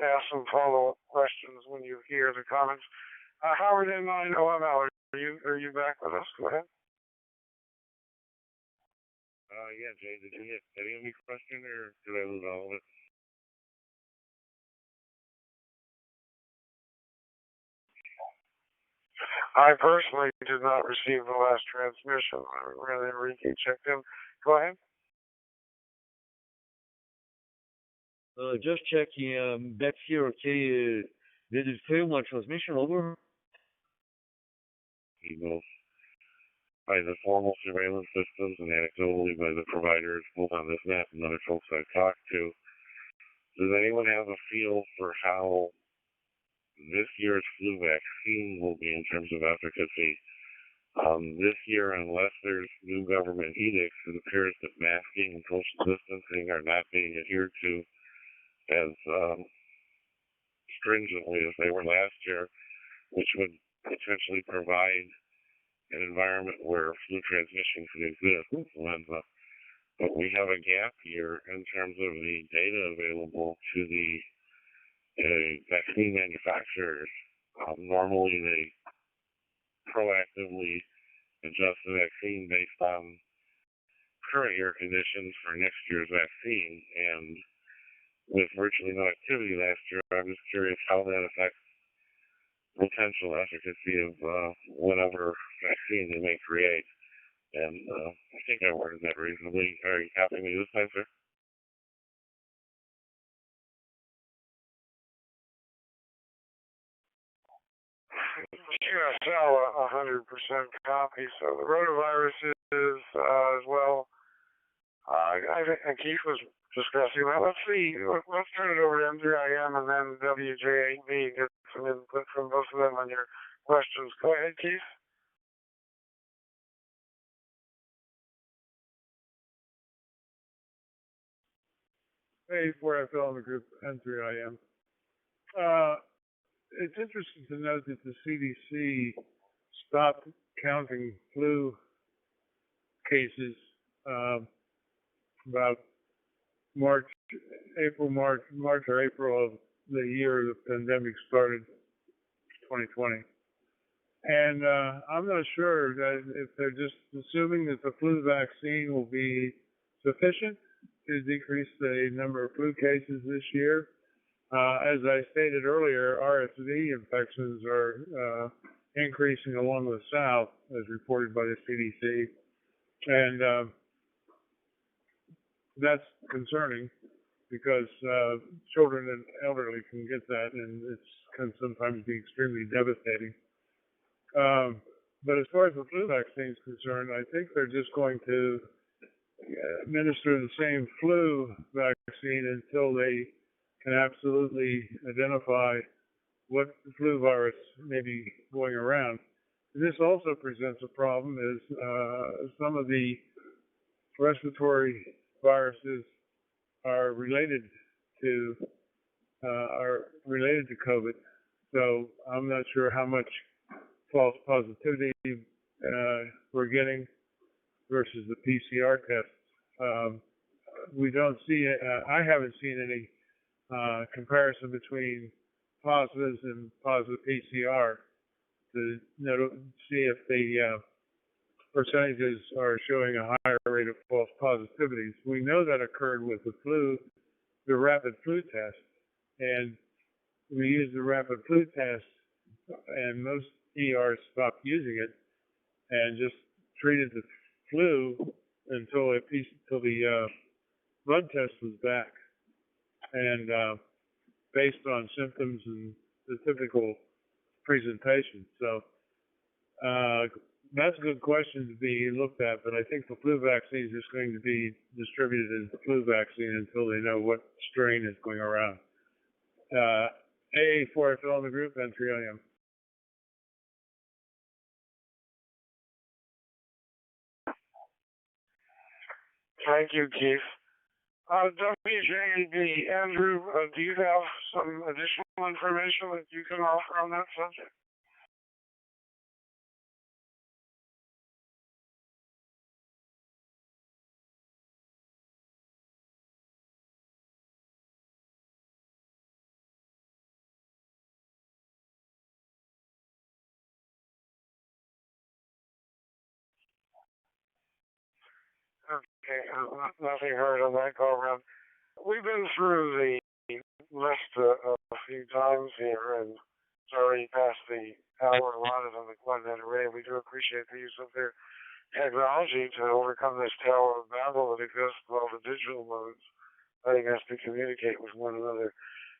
ask some follow-up questions when you hear the comments. Howard N9OML, are you back with us? Go ahead. Yeah, Jay, did you get any of your question, or did I lose all of it? I personally did not receive the last transmission. Really, Enrique checked in. Go ahead. Just checking back here, okay? Did it fail my transmission over? Both by the formal surveillance systems and anecdotally by the providers, both on this map and other folks I've talked to. Does anyone have a feel for how this year's flu vaccine will be in terms of efficacy? This year, unless there's new government edicts, it appears that masking and social distancing are not being adhered to as stringently as they were last year, which would potentially provide an environment where flu transmission could exist, influenza. But we have a gap here in terms of the data available to the vaccine manufacturers. Normally, they proactively adjust the vaccine based on current year conditions for next year's vaccine, and with virtually no activity last year. I'm just curious how that affects potential efficacy of whatever vaccine they may create. And I think I worded that reasonably. Are you copying me this time, sir? QSL 100% copy. So the rotavirus is as well. I think Keith was discussing that. Let's see. Let's turn it over to M3IM and then WJ8B. Get some input from both of them on your questions. Go ahead, Keith. Hey, 4FL in the group N3IM. It's interesting to note that the CDC stopped counting flu cases about March or April of the year the pandemic started, 2020. And I'm not sure that if they're just assuming that the flu vaccine will be sufficient to decrease the number of flu cases this year. As I stated earlier, RSV infections are increasing along the South, as reported by the CDC. And that's concerning because children and elderly can get that, and it can sometimes be extremely devastating. But as far as the flu vaccine is concerned, I think they're just going to administer the same flu vaccine until they can absolutely identify what flu virus may be going around. And this also presents a problem is some of the respiratory viruses are related to COVID. So I'm not sure how much false positivity we're getting versus the PCR tests. We don't see I haven't seen any comparison between positives and positive PCR to see if the percentages are showing a higher rate of false positivities. We know that occurred with the rapid flu test, and we used the rapid flu test, and most ERs stopped using it and just treated the flu until the blood test was back, and based on symptoms and the typical presentation. So that's a good question to be looked at, but I think the flu vaccine is just going to be distributed as the flu vaccine until they know what strain is going around. AA4FL in the group, N3IM. Thank you, Keith. WJAB, Andrew, do you have some additional information that you can offer on that subject? Okay, nothing heard on that go around. We've been through the list a few times here, and it's already past the hour allotted on the Quadnet Array. We do appreciate the use of their technology to overcome this tower of Babel that exists with all the digital modes, letting us to communicate with one another.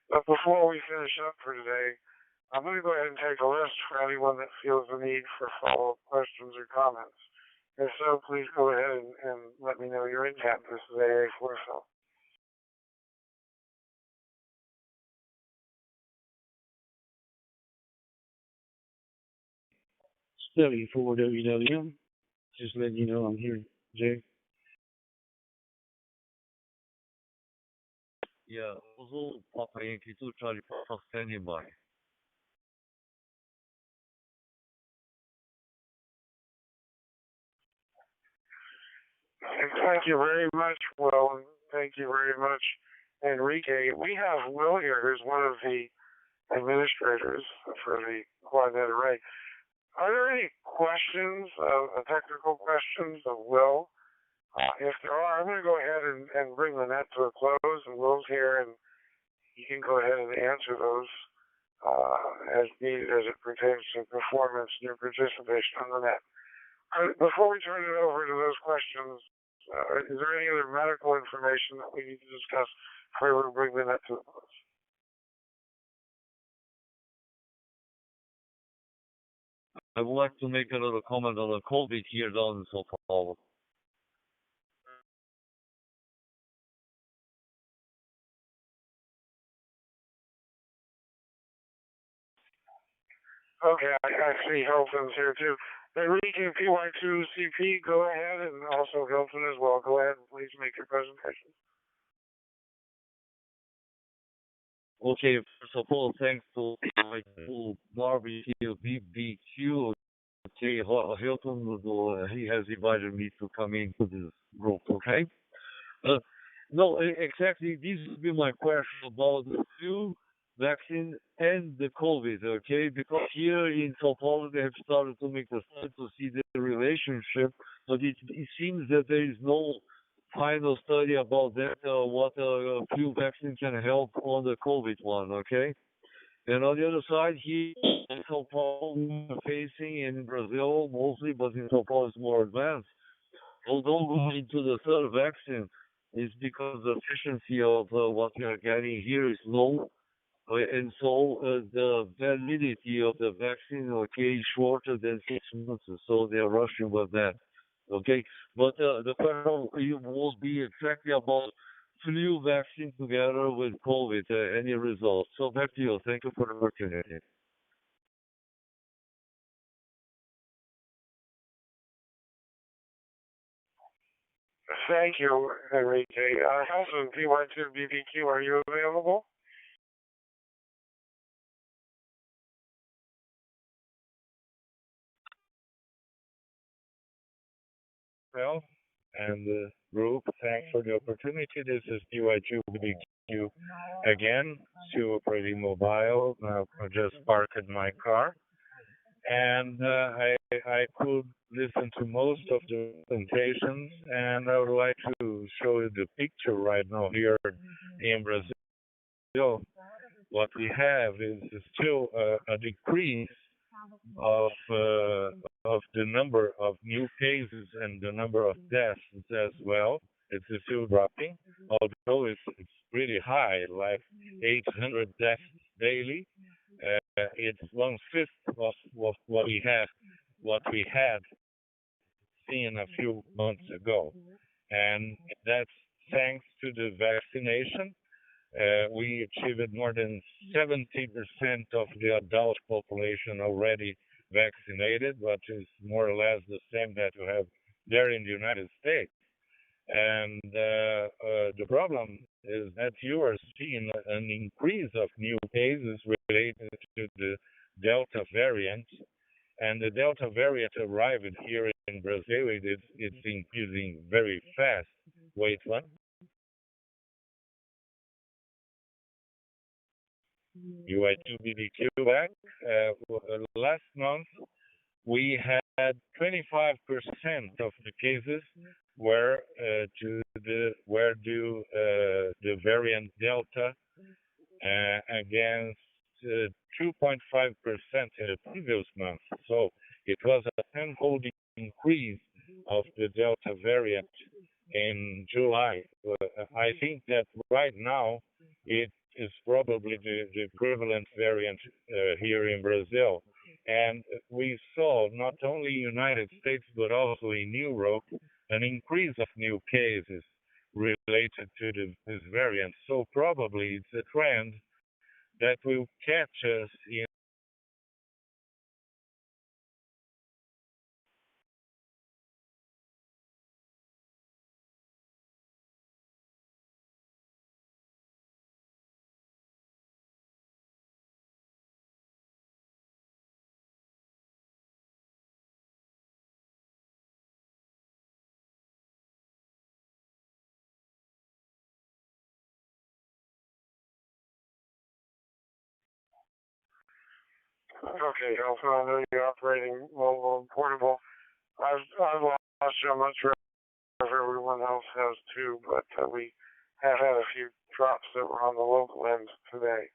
But before we finish up for today, I'm going to go ahead and take a list for anyone that feels the need for follow-up questions or comments. If so, please go ahead and let me know your intent. This is AA4FL. Study for WWM. Just letting you know I'm here, Jay. Yeah, also Papa Yankee 2 Charlie Papa standing by. Thank you very much, Will, and thank you very much, Enrique. We have Will here, who's one of the administrators for the Quadnet Array. Are there any questions, technical questions of Will? If there are, I'm going to go ahead and bring the net to a close, and Will's here, and you can go ahead and answer those as needed as it pertains to performance and your participation on the net. Before we turn it over to those questions, is there any other medical information that we need to discuss before we bring the net to the close? I would like to make a little comment on the COVID here down in Sao Paulo. Okay, I see Hilton's here too. Enrique PY2CP, go ahead, and also Hilton as well. Go ahead and please make your presentation. Okay, first of all, thanks to my barbecue BBQ. Okay, Hilton, he has invited me to come into this group, okay? No, exactly, this would be my question about the flu vaccine and the COVID, okay? Because here in Sao Paulo, they have started to make a study to see the relationship, but it seems that there is no final study about that, what flu vaccine can help on the COVID one, okay? And on the other side, here in Sao Paulo, we're facing in Brazil mostly, but in Sao Paulo it's more advanced. Although going to the third vaccine is because the efficiency of what we are getting here is low, and so the validity of the vaccine, okay, is shorter than 6 months, so they're rushing with that, okay? But the question will be exactly about flu vaccine together with COVID, any results. So back to you. Thank you for the opportunity. Thank you, Enrique. Hilton, PY2BBQ, are you available? Well, and the group, thanks for the opportunity. This is PY2BBQ again, still pretty mobile. I just parked my car, and I could listen to most of the presentations, and I would like to show you the picture right now here in Brazil. What we have is still a decrease of the number of new cases and the number of deaths as well. It's still dropping, although it's pretty high, like 800 deaths daily. It's 1/5 of what we had seen a few months ago, and that's thanks to the vaccination. We achieved more than 70% of the adult population already vaccinated, which is more or less the same that you have there in the United States. And the problem is that you are seeing an increase of new cases related to the Delta variant. And the Delta variant arrived here in Brazil. It's increasing very fast. Wait one. PY2BBQ back. Last month, we had 25% of the cases were due the variant Delta against 2.5% in the previous month. So it was a tenfold increase of the Delta variant in July. I think that right now it is probably the prevalent variant here in Brazil. And we saw not only in the United States, but also in Europe, an increase of new cases related to this variant. So probably it's a trend that will catch us in Okay, Hilton, I know you're operating mobile and portable. I've lost you. I'm not sure if everyone else has too, but we have had a few drops that were on the local end today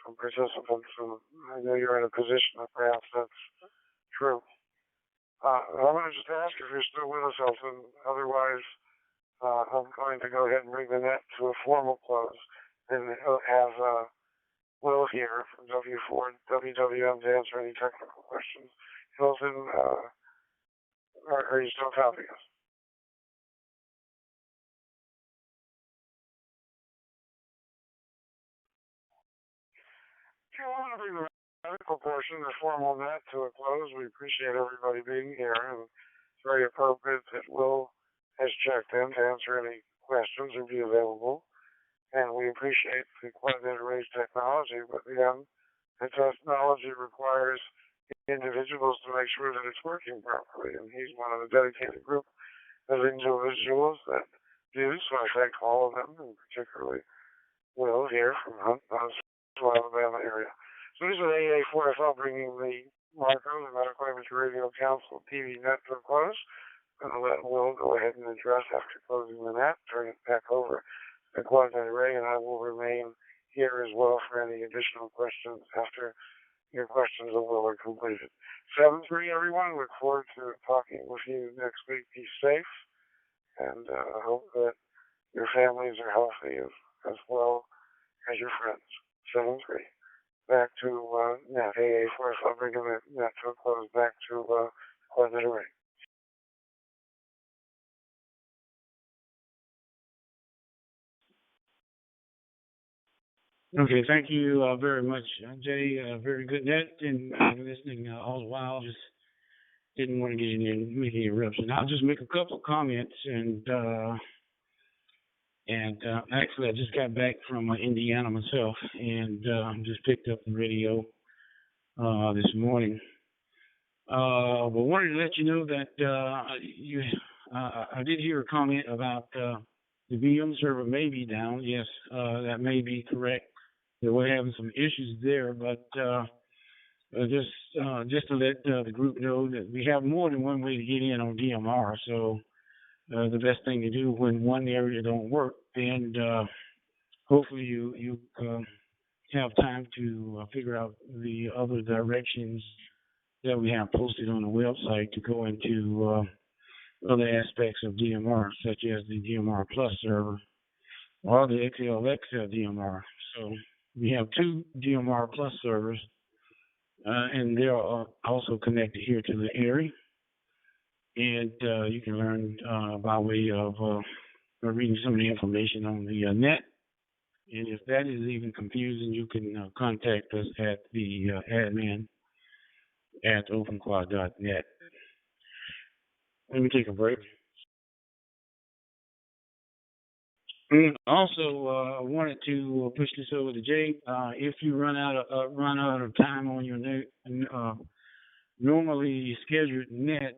from participants, and I know you're in a position that perhaps that's true. I'm going to just ask if you're still with us, Elton. Otherwise, I'm going to go ahead and bring the net to a formal close and have Will here from W4 WWM to answer any technical questions. Hilton, are you still copying us? If you want to bring the medical portion, the formal net to a close, we appreciate everybody being here, and it's very appropriate that Will has checked in to answer any questions or be available. And we appreciate the coordinated arrays technology, but again, the technology requires individuals to make sure that it's working properly, and he's one of the dedicated group of individuals that do, so I thank all of them, and particularly Will here from Huntsville, Alabama area. So this is AA4FL bringing the Marco, the Medical Imagery Radio Council TV net to a close. I'm going to let Will go ahead and address after closing the net, turn it back over to Coordinator Ray, and I will remain here as well for any additional questions after your questions of Will are completed. 7-3, everyone. Look forward to talking with you next week. Be safe, and I hope that your families are healthy as well as your friends. 7-3. Back to net. AA4FL bringing the net to a close. Back to Coordinator Ray. Okay, thank you very much, Jay. Very good net, and listening all the while. Just didn't want to get in and make any interruption. I'll just make a couple of comments, and actually, I just got back from Indiana myself, and just picked up the radio this morning. But wanted to let you know that I did hear a comment about the VM server may be down. Yes, that may be correct. That we're having some issues there, but just to let the group know that we have more than one way to get in on DMR. So the best thing to do when one area don't work, and hopefully you have time to figure out the other directions that we have posted on the website to go into other aspects of DMR, such as the DMR Plus server or the XLX DMR. So we have 2 DMR Plus servers, and they are also connected here to the area. And you can learn by way of reading some of the information on the net. And if that is even confusing, you can contact us at the admin at openquad.net. Let me take a break. Also, I wanted to push this over to Jay. If you run out of time on your normally scheduled net,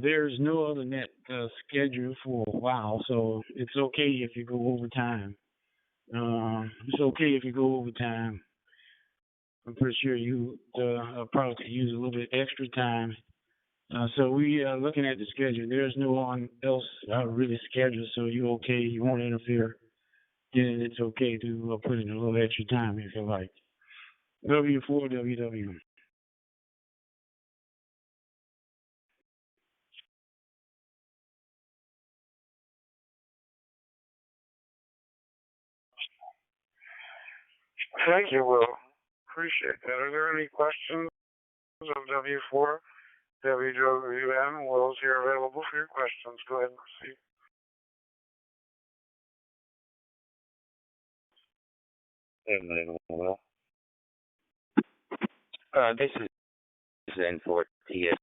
there's no other net scheduled for a while, so it's okay if you go over time. It's okay if you go over time. I'm pretty sure you probably could use a little bit extra time. So we are looking at the schedule. There's no one else really scheduled, so you're okay. You won't interfere. Then it's okay to put in a little extra time if you like. W4 WWM. Thank you, Will. Appreciate that. Are there any questions of W4 WWM? Will's here available for your questions. Go ahead and proceed. This is N4 TS